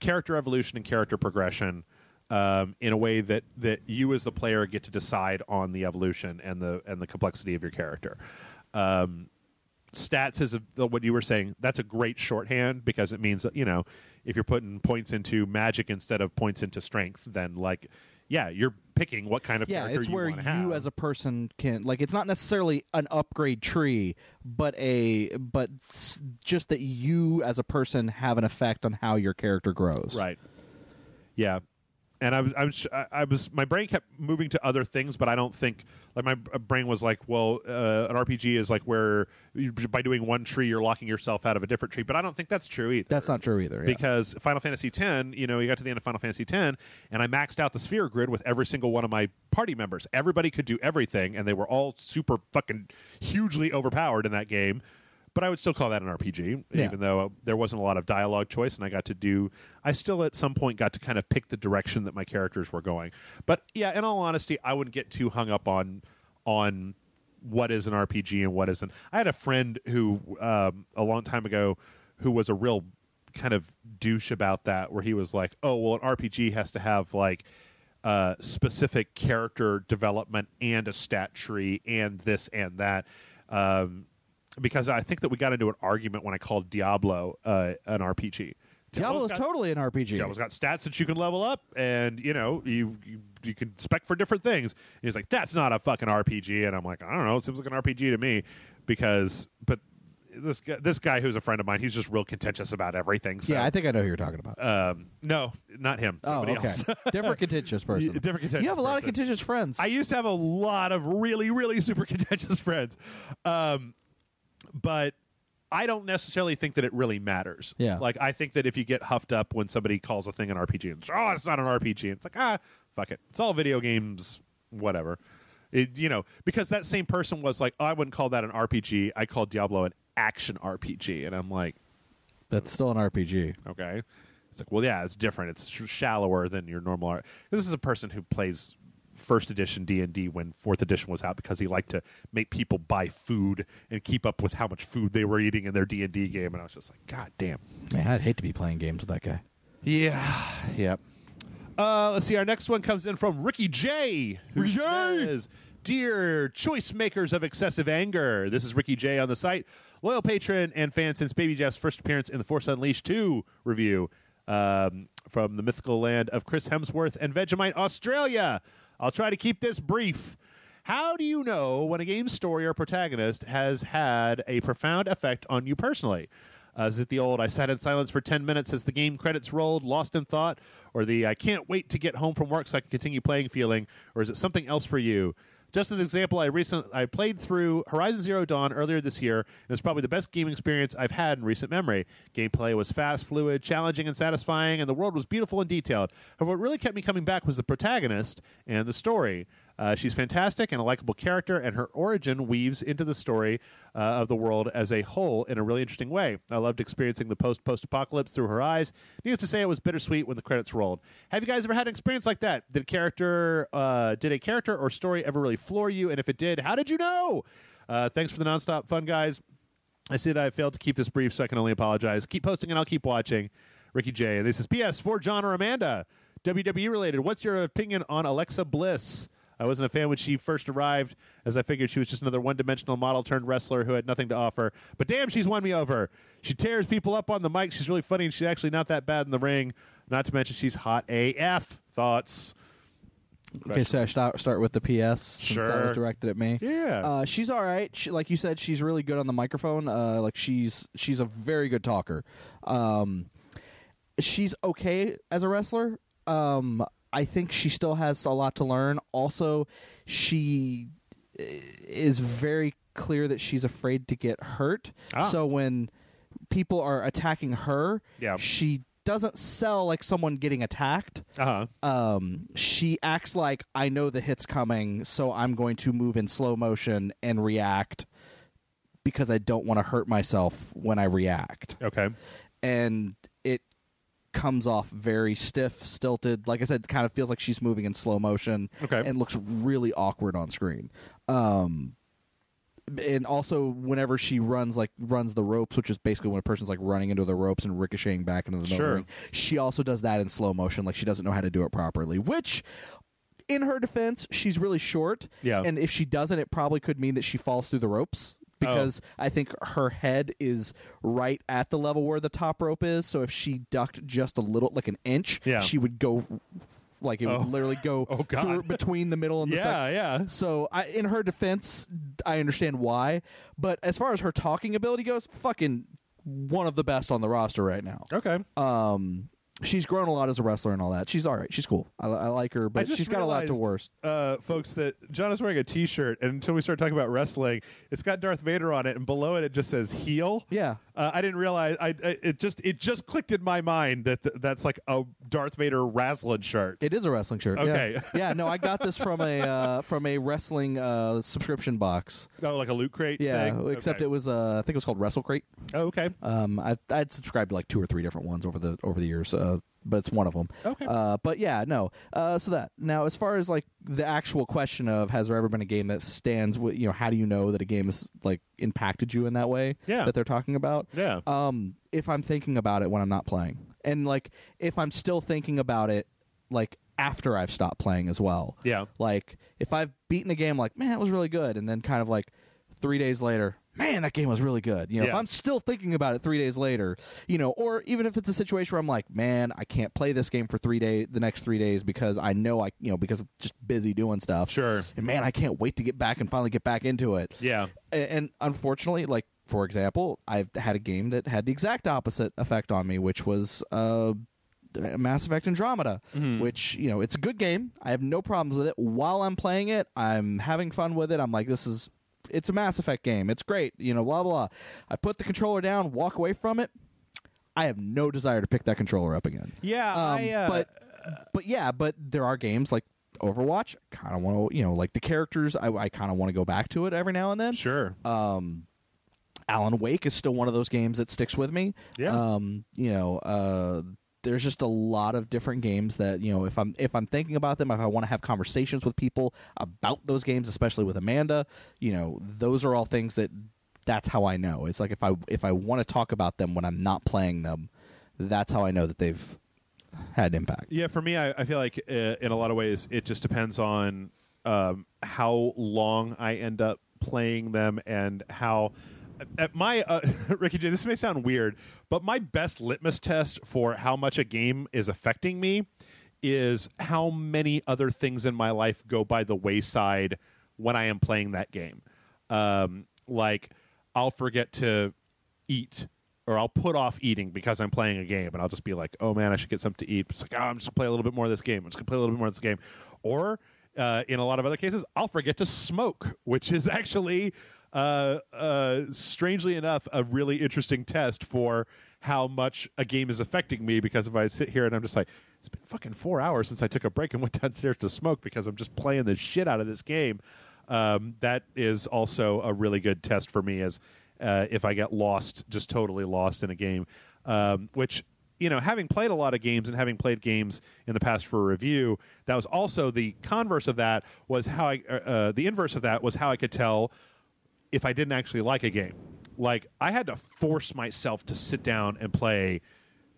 character evolution and character progression. In a way that you as the player get to decide on the evolution and the complexity of your character. Stats is what you were saying. That's a great shorthand because it means that, if you're putting points into magic instead of points into strength, then you're picking what kind of character it's you where want to have. You as a person can it's not necessarily an upgrade tree, but just that you as a person have an effect on how your character grows. Right. Yeah. And I was my brain kept moving to other things, but I don't think my brain was like, well, an RPG is like where by doing one tree you're locking yourself out of a different tree. But I don't think that's true either. That's not true either. Yeah. Because Final Fantasy X, you got to the end of Final Fantasy X, and I maxed out the sphere grid with every single one of my party members. Everybody could do everything, and they were all super fucking hugely overpowered in that game. But I would still call that an RPG, even though there wasn't a lot of dialogue choice, and I still at some point got to kind of pick the direction that my characters were going. But yeah, in all honesty, I wouldn't get too hung up on what is an RPG and what isn't. I had a friend who a long time ago who was a real kind of douche about that, where he was like, "Oh, well, an RPG has to have like specific character development and a stat tree and this and that." Because I think that we got into an argument when I called Diablo an RPG. Diablo's totally an RPG. Diablo's got stats that you can level up, and you can spec for different things. And he's like, "That's not a fucking RPG," and I'm like, "I don't know. It seems like an RPG to me." But this guy who's a friend of mine, he's just real contentious about everything. So. Yeah, I think I know who you're talking about. No, not him. Somebody else. Different contentious person. Different contentious. You have a lot of contentious friends. I used to have a lot of really, really super contentious friends. But I don't necessarily think that it really matters. Yeah. Like, I think that if you get huffed up when somebody calls a thing an RPG, and it's not an RPG. And it's like, fuck it. It's all video games, whatever. Because that same person was like, I wouldn't call that an RPG. I called Diablo an action RPG. And I'm like... That's still an RPG. Okay. It's like, well, yeah, it's different. It's shallower than your normal art. This is a person who plays... first edition D&D when 4th edition was out because he liked to make people buy food and keep up with how much food they were eating in their D&D game, and I was just like, God damn. Man, I'd hate to be playing games with that guy. Yeah. Let's see. Our next one comes in from Ricky J. Who says, "Dear choice makers of excessive anger, this is Ricky J on the site, loyal patron and fan since Baby Jeff's first appearance in the Force Unleashed 2 review from the mythical land of Chris Hemsworth and Vegemite, Australia. I'll try to keep this brief. How do you know when a game's story or protagonist has had a profound effect on you personally? Is it the old, I sat in silence for 10 minutes as the game credits rolled, lost in thought, or the I can't wait to get home from work so I can continue playing feeling, or is it something else for you? Just an example, I played through Horizon Zero Dawn earlier this year, and it's probably the best gaming experience I've had in recent memory. Gameplay was fast, fluid, challenging, and satisfying, and the world was beautiful and detailed. However, what really kept me coming back was the protagonist and the story. She's fantastic and a likable character, and her origin weaves into the story of the world as a whole in a really interesting way. I loved experiencing the post-apocalypse through her eyes. Needless to say, it was bittersweet when the credits rolled. Have you guys ever had an experience like that? Did a character or story ever really floor you? And if it did, how did you know? Thanks for the nonstop fun, guys. I said I failed to keep this brief, so I can only apologize. Keep posting, and I'll keep watching. Ricky J. And this is P.S. for John or Amanda. WWE related. What's your opinion on Alexa Bliss? I wasn't a fan when she first arrived, as I figured she was just another one-dimensional model turned wrestler who had nothing to offer. But damn, she's won me over. She tears people up on the mic. She's really funny, and she's actually not that bad in the ring. Not to mention she's hot AF. Thoughts? Okay, so I start with the PS. Sure. Since that was directed at me. Yeah. She's all right. Like you said, she's really good on the microphone. Like she's a very good talker. She's okay as a wrestler. I think she still has a lot to learn. Also, she is very clear that she's afraid to get hurt. So when people are attacking her, she doesn't sell like someone getting attacked. She acts like, I know the hit's coming, so I'm going to move in slow motion and react because I don't want to hurt myself when I react. Okay. And it comes off very stiff, stilted. Like I said, it kind of feels like she's moving in slow motion and looks really awkward on screen. And also, whenever she runs the ropes, which is basically when a person's like running into the ropes and ricocheting back into the middle of the ring, she also does that in slow motion. Like she doesn't know how to do it properly, which, in her defense, she's really short. Yeah. And if she doesn't, it probably could mean that she falls through the ropes. Because I think her head is right at the level where the top rope is. So if she ducked just a little, like an inch, she would go, like it would literally go through between the middle and the second. Yeah. So in her defense, I understand why. But as far as her talking ability goes, fucking one of the best on the roster right now. Okay. She's grown a lot as a wrestler and all that. She's all right. She's cool. I like her, but she's got a lot to worst. Folks, that John is wearing a T-shirt, and until we start talking about wrestling, it's got Darth Vader on it, and below it just says heel. Yeah. I didn't realize. It just clicked in my mind that that's like a Darth Vader wrestling shirt. It is a wrestling shirt. Okay. Yeah. No, I got this from a wrestling subscription box. Oh, like a Loot Crate. Yeah. thing? Except it was I think it was called Wrestle Crate. Oh, okay. I'd subscribed to like 2 or 3 different ones over the years. But it's one of them. Okay. But yeah, no. So that now, as far as like the actual question of has there ever been a game that stands with, how do you know that a game has like impacted you in that way? Yeah. That they're talking about. Yeah. If I'm thinking about it when I'm not playing, and like if I'm still thinking about it, like after I've stopped playing as well. Yeah. Like if I've beaten a game, like man, that was really good, and then kind of like 3 days later, man, that game was really good. If I'm still thinking about it 3 days later, or even if it's a situation where I'm like, man, I can't play this game for the next 3 days because I know because I'm just busy doing stuff. Sure. And man, I can't wait to get back and finally get back into it. Yeah. And unfortunately, like, for example, I've had a game that had the exact opposite effect on me, which was Mass Effect Andromeda, which, it's a good game. I have no problems with it. While I'm playing it, I'm having fun with it. I'm like, it's a Mass Effect game. It's great, blah, blah. I put the controller down, walk away from it. I have no desire to pick that controller up again. Yeah. But there are games like Overwatch. I kind of want to, like the characters, I kind of want to go back to it every now and then. Sure. Alan Wake is still one of those games that sticks with me. Yeah. There's just a lot of different games that, if I'm thinking about them, if I want to have conversations with people about those games, especially with Amanda, those are all things that's how I know. It's like if I want to talk about them when I'm not playing them, that's how I know that they've had impact. Yeah, for me, I feel like in a lot of ways it just depends on how long I end up playing them and how. At my Ricky J, this may sound weird, but my best litmus test for how much a game is affecting me is how many other things in my life go by the wayside when I am playing that game. Like, I'll forget to eat, or I'll put off eating because I'm playing a game, and I'll just be like, oh man, I should get something to eat. It's like, I'm just going to play a little bit more of this game. I'm just going to play a little bit more of this game. Or, in a lot of other cases, I'll forget to smoke, which is actually... strangely enough, a really interesting test for how much a game is affecting me, because if I sit here and I'm just like, it's been fucking 4 hours since I took a break and went downstairs to smoke because I'm just playing the shit out of this game, that is also a really good test for me as if I get lost, just totally lost in a game, which, you know, having played a lot of games and having played games in the past for a review, that was also the converse of that was how the inverse of that was how I could tell if I didn't actually like a game. Like, I had to force myself to sit down and play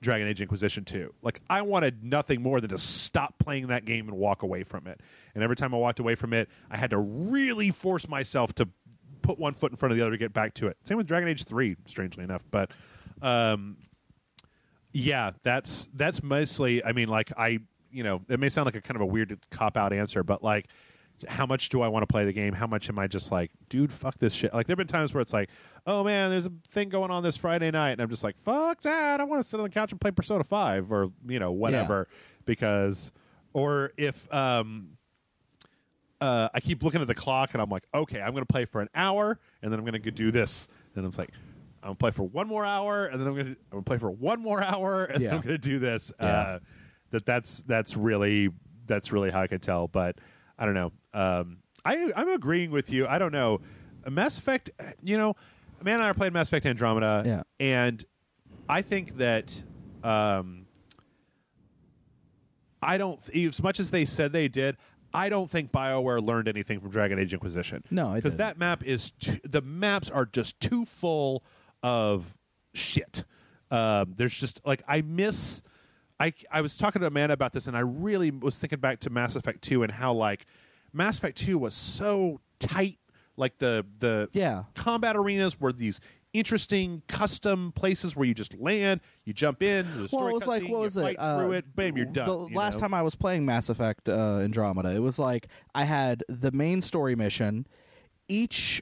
Dragon Age Inquisition 2. Like, I wanted nothing more than to stop playing that game and walk away from it. And every time I walked away from it, I had to really force myself to put one foot in front of the other to get back to it. Same with Dragon Age 3, strangely enough. But, yeah, that's mostly, I mean, like, you know, it may sound like a kind of a weird cop-out answer, but, like, how much do I want to play the game? How much am I just like, dude, fuck this shit? Like, there have been times where it's like, oh, man, there's a thing going on this Friday night, and I'm just like, fuck that. I want to sit on the couch and play Persona 5 or, you know, whatever. Yeah. Because, or if I keep looking at the clock and I'm like, okay, I'm going to play for an hour, and then I'm going to do this. And I'm like, I'm going to play for one more hour, and then I'm going to play for one more hour, and then I'm going to do this. Yeah. That's really how I can tell. But I don't know. I'm agreeing with you. I don't know. Mass Effect, you know, Man and I are playing Mass Effect Andromeda, and I think that I don't, as much as they said they did, I don't think BioWare learned anything from Dragon Age Inquisition. No, because that map is the maps are just too full of shit. There's just like I was talking to Amanda about this, and I really was thinking back to Mass Effect 2 and how like Mass Effect 2 was so tight. Like the combat arenas were these interesting custom places where you just land, you jump in, the story it was like, what was it? Through it, bam, you're done. The last time I was playing Mass Effect Andromeda, it was like I had the main story mission. Each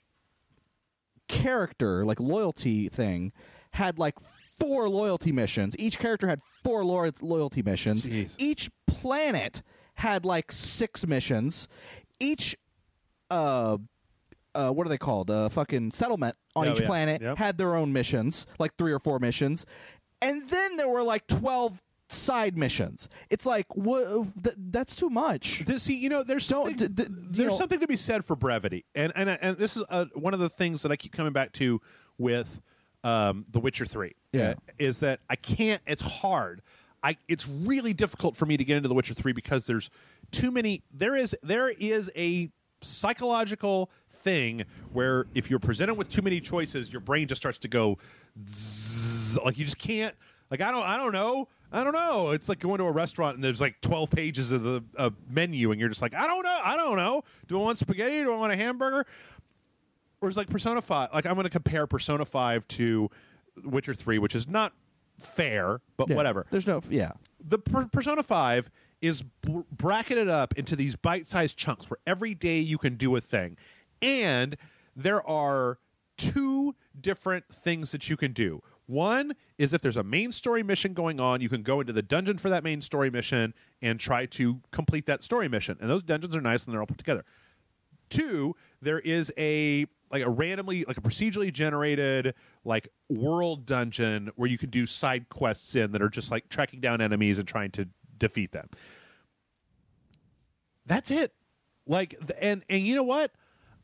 character, like loyalty thing, had like 4 loyalty missions. Each character had 4 loyalty missions. Jeez. Each planet had like 6 missions. Each what are they called? Fucking settlement on each planet had their own missions, like 3 or 4 missions. And then there were like 12 side missions. It's like, what? That's too much. See, you know, there's something to be said for brevity. And this is one of the things that I keep coming back to with The Witcher 3. Yeah. Is that I can't, it's hard. It's really difficult for me to get into The Witcher 3 because there's too many, there is a psychological thing where if you're presented with too many choices, your brain just starts to go zzz, like you just can't, like I don't know. It's like going to a restaurant and there's like 12 pages of the menu and you're just like, I don't know. Do I want spaghetti? Do I want a hamburger? Or it's like Persona 5. Like I'm going to compare Persona 5 to Witcher 3, which is not fair, but whatever. There's no, The Persona 5 is bracketed up into these bite-sized chunks where every day you can do a thing. And there are 2 different things that you can do. One is if there's a main story mission going on, you can go into the dungeon for that main story mission and try to complete that story mission. And those dungeons are nice and they're all put together. 2, there is a procedurally generated like world dungeon where you can do side quests in that are just like tracking down enemies and trying to defeat them. That's it. Like, and you know what?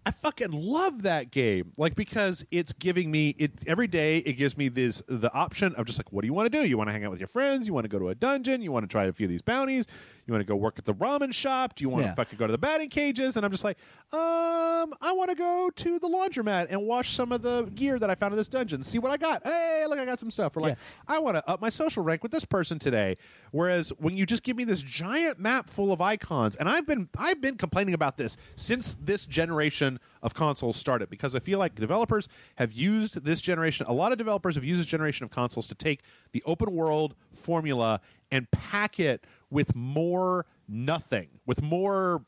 I fucking love that game, like, because it's giving me every day. It gives me the option of just like, what do you want to do? You want to hang out with your friends? You want to go to a dungeon? You want to try a few of these bounties? You want to go work at the ramen shop? Do you want to fucking go to the batting cages? And I'm just like, I want to go to the laundromat and wash some of the gear that I found in this dungeon. See what I got. Hey, look, I got some stuff. Or like, I want to up my social rank with this person today. Whereas when you just give me this giant map full of icons, and I've been complaining about this since this generation of consoles started, because I feel like developers have used this generation. A lot of developers have used this generation of consoles to take the open world formula and pack it with more nothing, with more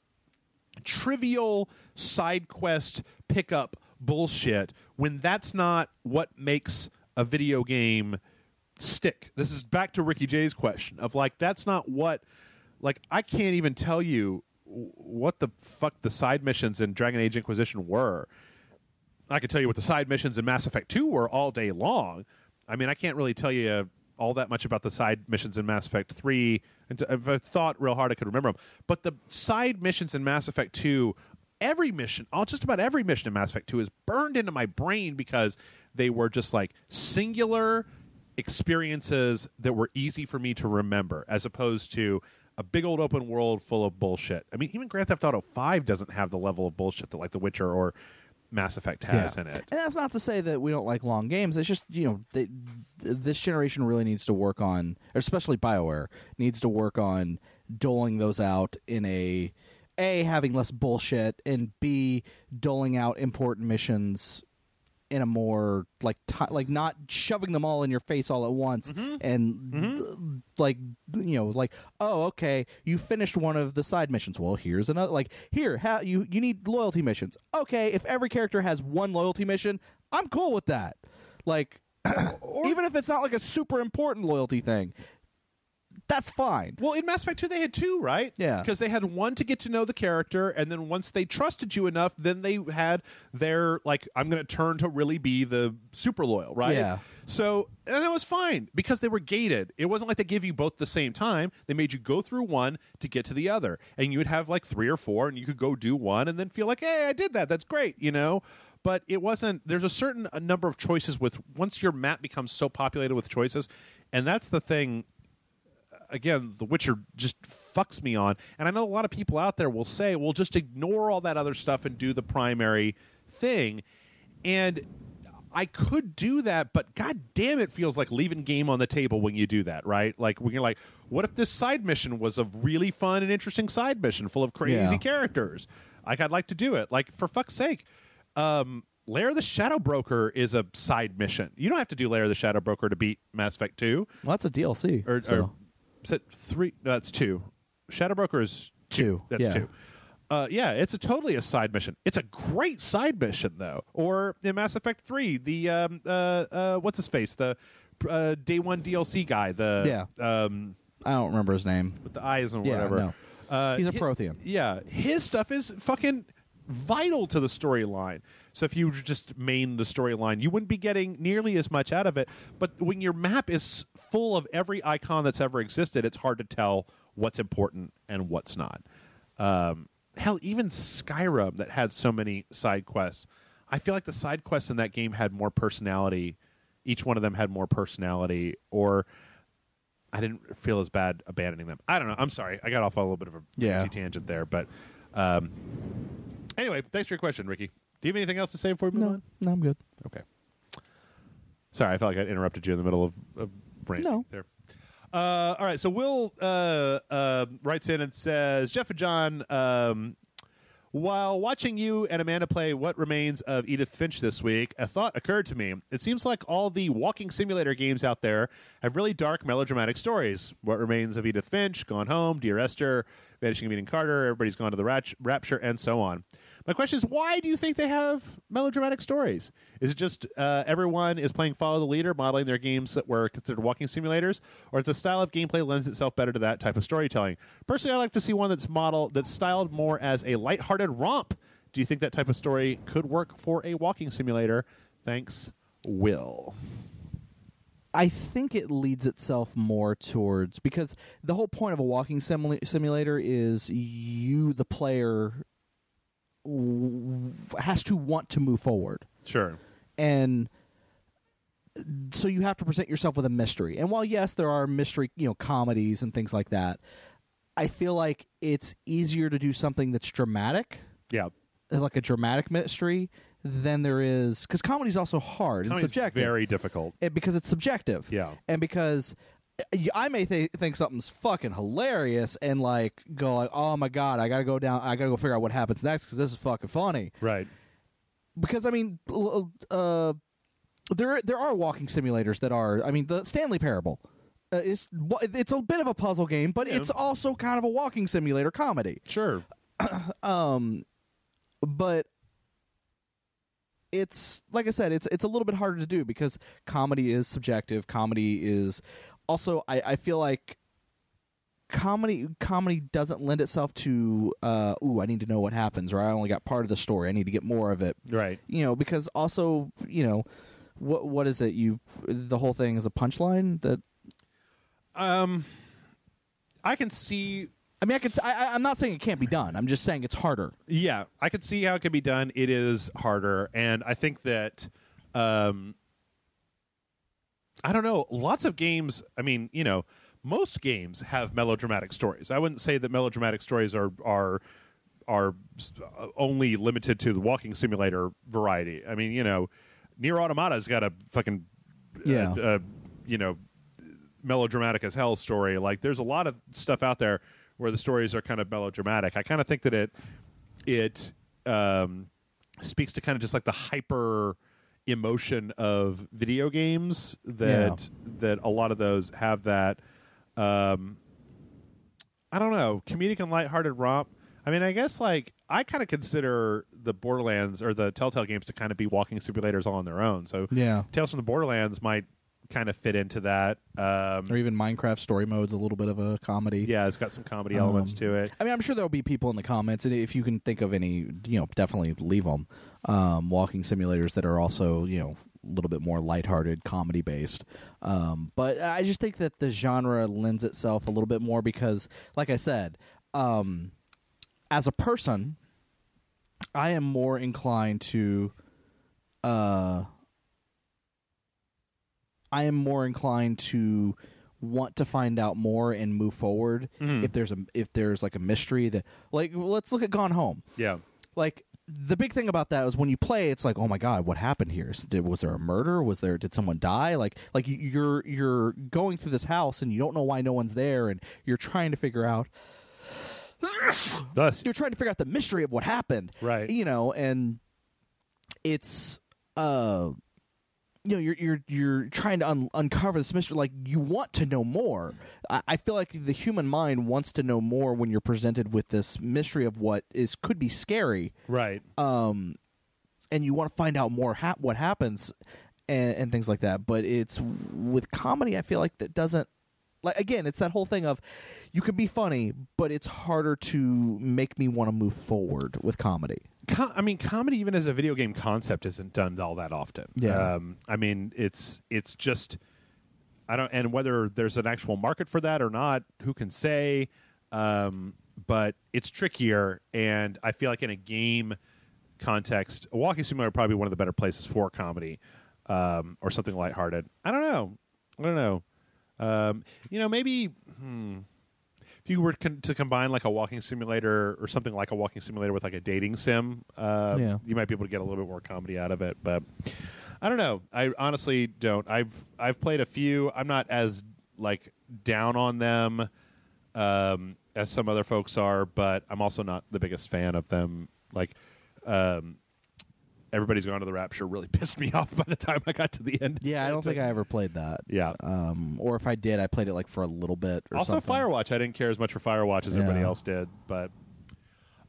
trivial side quest pickup bullshit, when that's not what makes a video game stick. This is back to Ricky J's question of like, that's not what, like, I can't even tell you what the fuck the side missions in Dragon Age Inquisition were. I could tell you what the side missions in Mass Effect 2 were all day long. I mean, I can't really tell you all that much about the side missions in Mass Effect 3. If I thought real hard, I could remember them. But the side missions in Mass Effect 2, just about every mission in Mass Effect 2 is burned into my brain because they were just like singular experiences that were easy for me to remember, as opposed to a big old open world full of bullshit. I mean, even Grand Theft Auto 5 doesn't have the level of bullshit that like The Witcher or Mass Effect has in it. And that's not to say that we don't like long games. It's just, this generation really needs to work on, especially BioWare, needs to work on doling those out in A, having less bullshit, and B, doling out important missions in a more like not shoving them all in your face all at once, and like oh, okay, you finished one of the side missions. Well, here's another. Like, here, you need loyalty missions. Okay, if every character has one loyalty mission, I'm cool with that. Like, even if it's not like a super important loyalty thing, that's fine. Well, in Mass Effect 2, they had two, right? Yeah. Because they had one to get to know the character, and then once they trusted you enough, then they had their, like, I'm going to turn to really be the super loyal, right? Yeah. So, and that was fine, because they were gated. It wasn't like they gave you both the same time. They made you go through one to get to the other. And you would have, like, 3 or 4, and you could go do one and then feel like, hey, I did that. That's great, But it wasn't, there's a certain number of choices once your map becomes so populated with choices, and that's the thing. Again, The Witcher just fucks me on. And I know a lot of people out there will say, well, just ignore all that other stuff and do the primary thing. And I could do that, but god damn, it feels like leaving game on the table when you do that, right? Like, when you're like, what if this side mission was a really fun and interesting side mission full of crazy characters? Like, I'd like to do it. Like, for fuck's sake, Lair of the Shadow Broker is a side mission. You don't have to do Lair of the Shadow Broker to beat Mass Effect 2. Well, that's a DLC. Or is it 3? No, that's 2. Shadow Broker is 2. That's 2. Yeah, it's totally a side mission. It's a great side mission, though. Or in Mass Effect 3, the what's his face, the Day 1 DLC guy, I don't remember his name, with the eyes and whatever. No. He's a Prothean. Yeah, his stuff is fucking vital to the storyline. So if you just main the storyline, you wouldn't be getting nearly as much out of it. But when your map is full of every icon that's ever existed, it's hard to tell what's important and what's not. Hell, even Skyrim, that had so many side quests, I feel like the side quests in that game had more personality. Each one of them had more personality, or I didn't feel as bad abandoning them. I don't know. I'm sorry. I got off on a little bit of a tangent there. But anyway, thanks for your question, Ricky. Do you have anything else to say before we move on? No, I'm good. Okay. Sorry, I felt like I interrupted you in the middle of ranting there. All right, so Will writes in and says, Jeff and John, while watching you and Amanda play What Remains of Edith Finch this week, a thought occurred to me. It seems like all the walking simulator games out there have really dark, melodramatic stories. What Remains of Edith Finch, Gone Home, Dear Esther, Vanishing of Eden Carter, Everybody's Gone to the Rapture, and so on. My question is, why do you think they have melodramatic stories? Is it just everyone is playing Follow the Leader, modeling their games that were considered walking simulators, or the style of gameplay lends itself better to that type of storytelling? Personally, I like to see one that's styled more as a lighthearted romp. Do you think that type of story could work for a walking simulator? Thanks, Will. I think it leads itself more towards, because the whole point of a walking simulator is you, the player, has to want to move forward. Sure. And so you have to present yourself with a mystery. And while, yes, there are mystery, comedies and things like that, I feel like it's easier to do something that's dramatic. Yeah. Like a dramatic mystery than there is, because comedy is also hard and subjective. Very difficult. Because it's subjective. Yeah. And because I may think something's fucking hilarious and go like, oh my God, I gotta go figure out what happens next because this is fucking funny. Right. Because I mean, there are walking simulators that are. I mean, the Stanley Parable. It's a bit of a puzzle game, but it's also kind of a walking simulator comedy. Sure. But it's like I said, it's a little bit harder to do because comedy is subjective. Comedy is also, I feel like comedy doesn't lend itself to I need to know what happens, or I only got part of the story, I need to get more of it. Right. Because also, what is it? The whole thing is a punchline that I can see. I mean, I'm not saying it can't be done. I'm just saying it's harder. Yeah, I can see how it can be done. It is harder, and I think that I don't know. Lots of games. I mean, most games have melodramatic stories. I wouldn't say that melodramatic stories are only limited to the walking simulator variety. I mean, Nier Automata's got a fucking melodramatic as hell story. Like, there's a lot of stuff out there where the stories are kind of melodramatic. I kind of think that it speaks to kind of just like the hyper emotion of video games that a lot of those have that. I don't know, comedic and lighthearted romp. I mean, I guess I kind of consider the Borderlands or the Telltale games to kind of be walking simulators all on their own. So Tales from the Borderlands might kind of fit into that. Or even Minecraft story mode's a little bit of a comedy. Yeah, it's got some comedy elements to it. I mean, I'm sure there'll be people in the comments, and if you can think of any, definitely leave them. Walking simulators that are also, a little bit more lighthearted, comedy-based. But I just think that the genre lends itself a little bit more because, like I said, as a person, I am more inclined to want to find out more and move forward if there's like a mystery that, like, let's look at Gone Home. Yeah. Like, the big thing about that is when you play, it's like, oh my God, what happened here? Was there a murder? Did someone die? Like you're going through this house and you don't know why no one's there, and you're trying to figure out you're trying to figure out the mystery of what happened. Right. And it's you're trying to uncover this mystery. Like, you want to know more. I feel like the human mind wants to know more when you're presented with this mystery of what could be scary. Right. And you want to find out more what happens and things like that. But it's with comedy, I feel like that doesn't. Like, again, it's that whole thing of you can be funny, but it's harder to make me want to move forward with comedy. I mean, comedy, even as a video game concept, isn't done all that often. Yeah. I mean, it's just, and whether there's an actual market for that or not, who can say? But it's trickier, and I feel like in a game context, a walking simulator would probably be one of the better places for comedy, or something lighthearted. I don't know. Maybe if you were to combine like a walking simulator or something like a walking simulator with like a dating sim, you might be able to get a little bit more comedy out of it. But I don't know. I honestly don't. I've played a few. I'm not as like down on them as some other folks are, but I'm also not the biggest fan of them. Like, Everybody's Gone to the Rapture really pissed me off by the time I got to the end. Yeah, I don't think I ever played that. Yeah. Or if I did, I played it like for a little bit or also something. Firewatch. I didn't care as much for Firewatch as everybody else did. But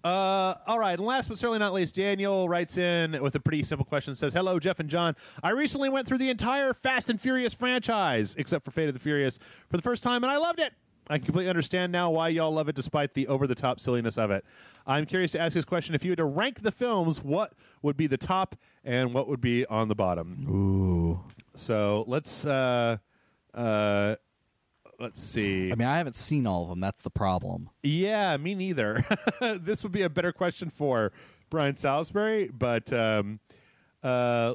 all right. And last but certainly not least, Daniel writes in with a pretty simple question. Says, hello, Jeff and John. I recently went through the entire Fast and Furious franchise, except for Fate of the Furious, for the first time, and I loved it. I completely understand now why y'all love it despite the over-the-top silliness of it. I'm curious to ask this question. If you had to rank the films, what would be the top and what would be on the bottom? Ooh. So let's see. I mean, I haven't seen all of them. That's the problem. Yeah, me neither. This would be a better question for Brian Salisbury, but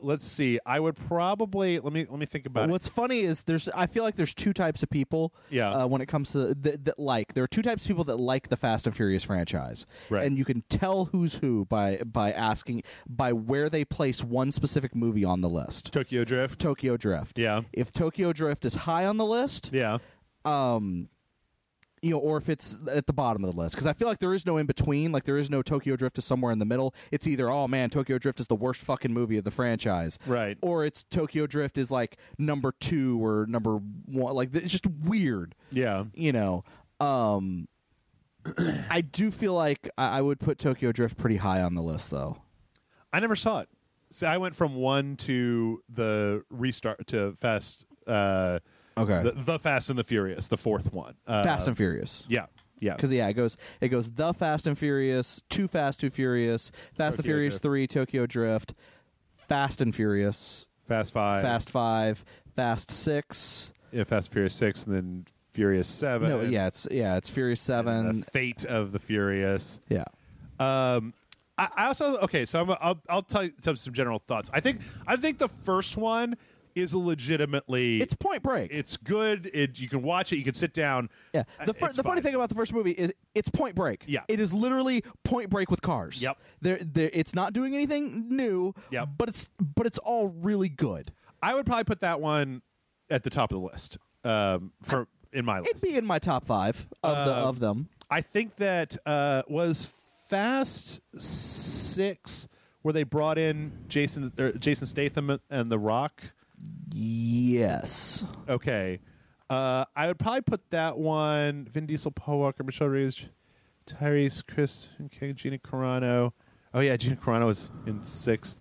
let's see. I would probably let me think about it. What's funny is I feel like there's two types of people. Yeah. When it comes to there are two types of people that like the Fast and Furious franchise, right? And you can tell who's who by asking by where they place one specific movie on the list. Tokyo Drift. Yeah. If Tokyo Drift is high on the list, yeah. Or if it's at the bottom of the list, because I feel like there is no in between. Like there is no Tokyo Drift is somewhere in the middle. It's either oh man, Tokyo Drift is the worst fucking movie of the franchise, right? Or it's Tokyo Drift is like number 2 or number 1. Like it's just weird. Yeah, I do feel like I would put Tokyo Drift pretty high on the list, though. I never saw it. So I went from 1 to the restart to Fast. Okay. The Fast and the Furious, the 4th one. Fast and Furious. Yeah. Because it goes the Fast and Furious, Too Fast, Too Furious, Fast and Furious 3, Tokyo Drift, Fast and Furious, Fast 5, Fast 6. Yeah, Fast and Furious 6, and then Furious 7. No, it's Furious 7. The Fate of the Furious. Yeah. I also so I'll tell you some general thoughts. I think the first one is legitimately it's Point Break. It's good. You can watch it. You can sit down. Yeah. The funny thing about the first movie is it's Point Break. Yeah. It is literally Point Break with cars. Yep. It's not doing anything new. Yep. But it's all really good. I would probably put that one at the top of the list. In my list, it'd be in my top 5 of them. I think that was Fast 6 where they brought in Jason Statham and The Rock. Yes. Okay. I would probably put that one. Vin Diesel, Paul Walker, Michelle Rodriguez, Tyrese, Chris, okay, Gina Carano. Oh yeah, Gina Carano was in 6th.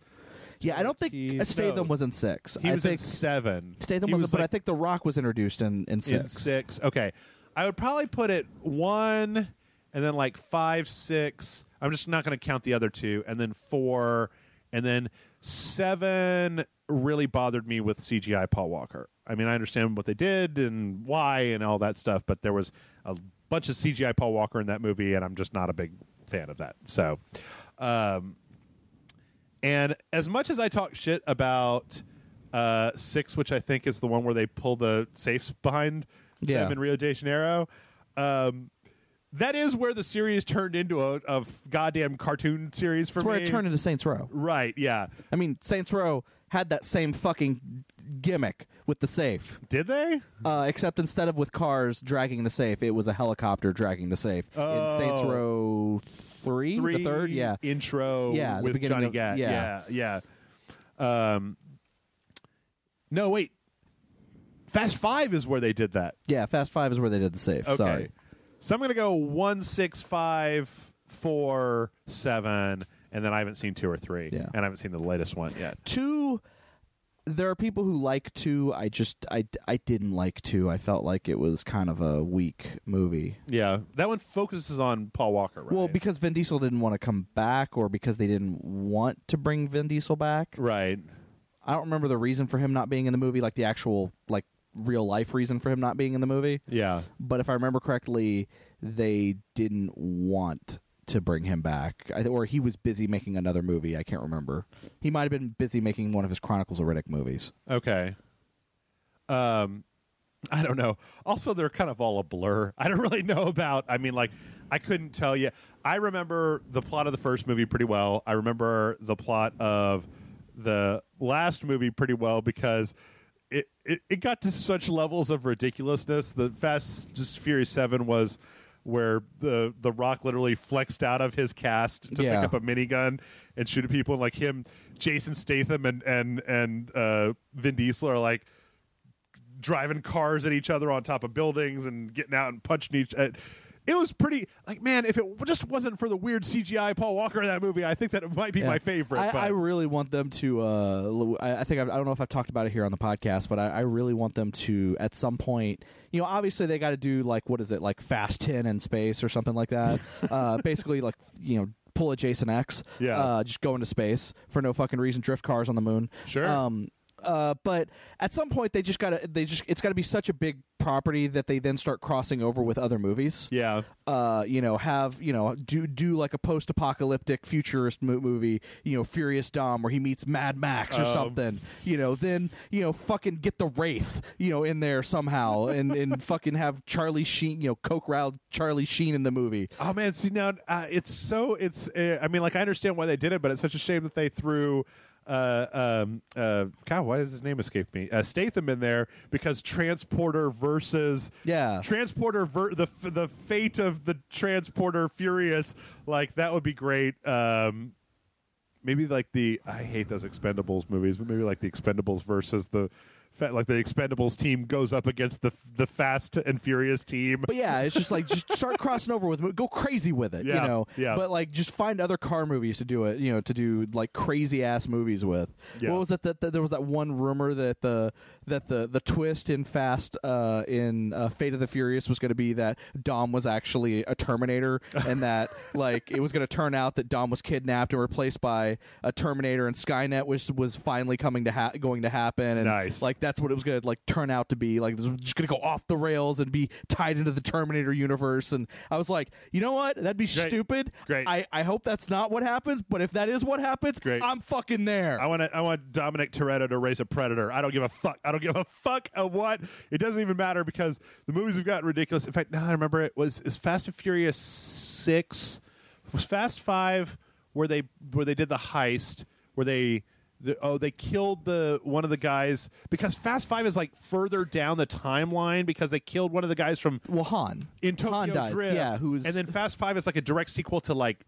Yeah, I don't think Statham was in 6. He was in 7. Statham wasn't, but I think The Rock was introduced in 6. In 6. Okay. I would probably put it 1, and then like 5, 6. I'm just not going to count the other 2, and then 4, and then 7 really bothered me with CGI Paul Walker. I mean, I understand what they did and why and all that stuff, but there was a bunch of CGI Paul Walker in that movie, and I'm just not a big fan of that. So, and as much as I talk shit about 6, which I think is the one where they pull the safes behind them in Rio de Janeiro, that is where the series turned into a goddamn cartoon series for me. That's where it turned into Saints Row. Right, yeah. I mean, Saints Row had that same fucking gimmick with the safe. Did they? Except instead of with cars dragging the safe, it was a helicopter dragging the safe. Oh. In Saints Row 3, the third? Yeah. Intro with Johnny Gat. Yeah. No, wait. Fast 5 is where they did that. Yeah, Fast 5 is where they did the safe. Okay. Sorry. So I'm going to go 1, 6, 5, 4, 7, and then I haven't seen 2 or 3. Yeah. And I haven't seen the latest one yet. 2, there are people who like 2. I didn't like 2. I felt like it was kind of a weak movie. Yeah. That one focuses on Paul Walker, right? Well, because Vin Diesel didn't want to come back, or because they didn't want to bring Vin Diesel back. Right. I don't remember the reason for him not being in the movie, like the actual real life reason for him not being in the movie. Yeah. But if I remember correctly, they didn't want to bring him back, or he was busy making another movie. I can't remember. He might have been busy making one of his Chronicles of Riddick movies. Okay. I don't know. Also, they're kind of all a blur. I don't really know about. I mean, I couldn't tell you. I remember the plot of the first movie pretty well. I remember the plot of the last movie pretty well because it got to such levels of ridiculousness. The Fast and Furious 7 was where the Rock literally flexed out of his cast to pick up a minigun and shoot at people, and like him, Jason Statham and Vin Diesel are like driving cars at each other on top of buildings and getting out and punching each. It was pretty man. If it just wasn't for the weird CGI Paul Walker in that movie, I think that it might be my favorite. I really want them to. I don't know if I've talked about it here on the podcast, but I really want them to at some point. Obviously they got to do what is it, Fast 10 in space or something like that. Basically, pull a Jason X. Yeah. Just go into space for no fucking reason. Drift cars on the moon. Sure. But at some point, it's got to be such a big property that they then start crossing over with other movies. Yeah. Do like a post-apocalyptic futurist movie, Furious Dom, where he meets Mad Max or something. Then fucking get the Wraith, in there somehow, and fucking have Charlie Sheen, coke-riled Charlie Sheen in the movie. Oh man, see now I mean, like, I understand why they did it, but it's such a shame that they threw God, why does his name escape me? Statham in there, because Transporter versus Transporter the fate of the Transporter Furious, like, that would be great. Maybe like I hate those Expendables movies, but maybe like the Expendables versus the Expendables team goes up against the Fast and Furious team. But yeah, it's just like, just start crossing over with, go crazy with it, Yeah. But like, just find other car movies to do it, to do like crazy ass movies with. Yeah. What was it that there was that one rumor that the twist in Fast in Fate of the Furious was going to be that Dom was actually a Terminator, and that like it was going to turn out that Dom was kidnapped and replaced by a Terminator, and Skynet was finally going to happen, and nice. Like, that's what it was going to like turn out to be. Like, this was just going to go off the rails and be tied into the Terminator universe. And I was like, you know what? That'd be stupid. Great. I hope that's not what happens. But if that is what happens, great. I'm fucking there. I want Dominic Toretto to race a Predator. I don't give a fuck. I don't give a fuck of what. It doesn't even matter, because the movies have gotten ridiculous. In fact, now I remember is Fast and Furious 6. Was Fast 5 where they did the heist where they killed one of the guys, because Fast 5 is like further down the timeline, because they killed one of the guys from Han in Tokyo Han dies, Drift. yeah, and then Fast 5 is like a direct sequel to like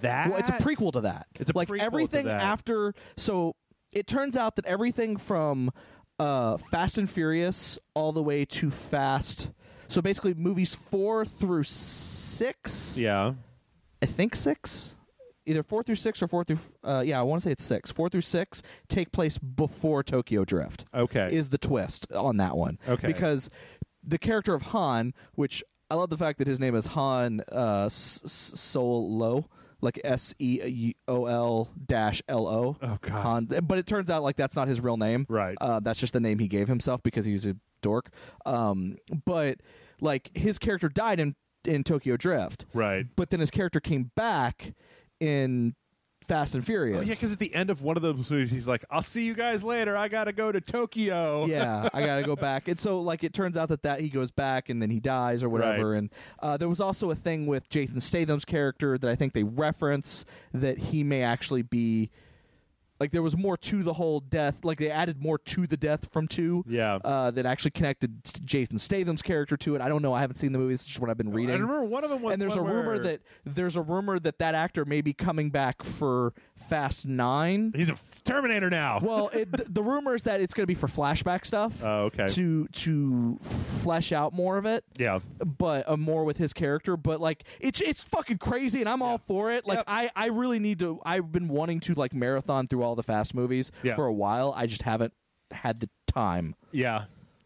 that. Well, it's a prequel to that. It's a like prequel everything to that. after. So it turns out that everything from Fast and Furious all the way to Fast. So basically, movies 4 through 6. Yeah, I think 6. Either 4 through 6 or 4 through I want to say it's 6. 4 through 6 take place before Tokyo Drift. Okay, is the twist on that one. Okay, because the character of Han, which I love the fact that his name is Han Solo, like SEOL-LO. Oh God, Han. But it turns out like that's not his real name. Right. That's just the name he gave himself because he's a dork. But like his character died in Tokyo Drift. Right. But then his character came back in Fast and Furious. Oh yeah, because at the end of one of those movies, he's like, "I'll see you guys later. I gotta go to Tokyo." Yeah, I gotta go back. And so, like, it turns out that he goes back and then he dies or whatever. Right. And there was also a thing with Jason Statham's character that I think they reference that he may actually be. Like, there was more to the whole death. Like, they added more to the death from 2. Yeah. That actually connected Jason Statham's character to it. I don't know. I haven't seen the movie. It's just what I've been reading. I remember one of them was. And there's a rumor that actor may be coming back for Fast 9. He's a Terminator now. Well, the rumor is that it's going to be for flashback stuff. Oh, okay. To flesh out more of it. Yeah. But more with his character. But like, it's fucking crazy, and I'm all for it. Like, I really need to. I've been wanting to like marathon through all the Fast movies for a while. I just haven't had the time. Yeah.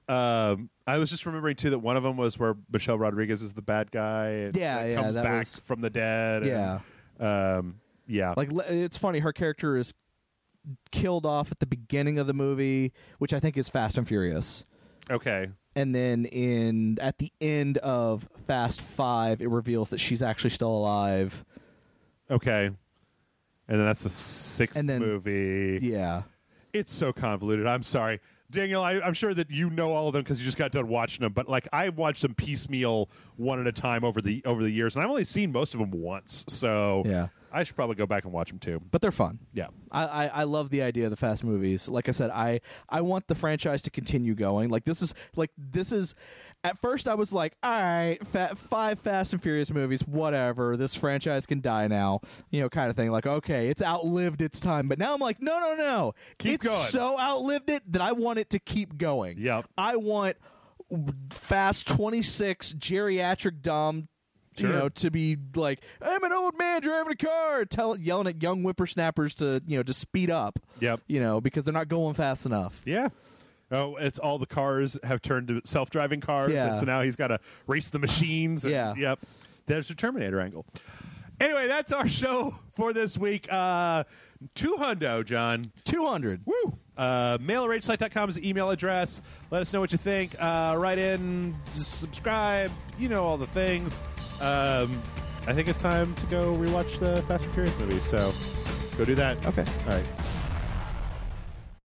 I was just remembering too that one of them was where Michelle Rodriguez is the bad guy. And comes back from the dead. Yeah. And, yeah. Like, it's funny. Her character is killed off at the beginning of the movie, which I think is Fast and Furious. Okay. And then at the end of Fast 5, it reveals that she's actually still alive. Okay. And then that's the 6th movie. Yeah. It's so convoluted. I'm sorry. Daniel, I'm sure that you know all of them because you just got done watching them. But like, I watched them piecemeal one at a time over the years, and I've only seen most of them once. So yeah. I should probably go back and watch them too. But they're fun. Yeah. I love the idea of the Fast movies. Like I said, I want the franchise to continue going. Like this is at first I was like, all right, 5 Fast and Furious movies, whatever. This franchise can die now, kind of thing. Like, okay, it's outlived its time. But now I'm like, no. Keep going. It's so outlived it that I want it to keep going. Yep. I want Fast 26 geriatric Dom. Sure. To be like, I'm an old man driving a car, yelling at young whippersnappers to speed up. Yep. Because they're not going fast enough. Yeah. Oh, it's all the cars have turned to self-driving cars, and so now he's got to race the machines. And, yep. There's the Terminator angle. Anyway, that's our show for this week. 200, John. 200. Woo. Mail@ragesite.com is the email address. Let us know what you think. Write in, subscribe, all the things. I think it's time to go rewatch the Fast and Furious movies, so let's go do that. Okay. All right.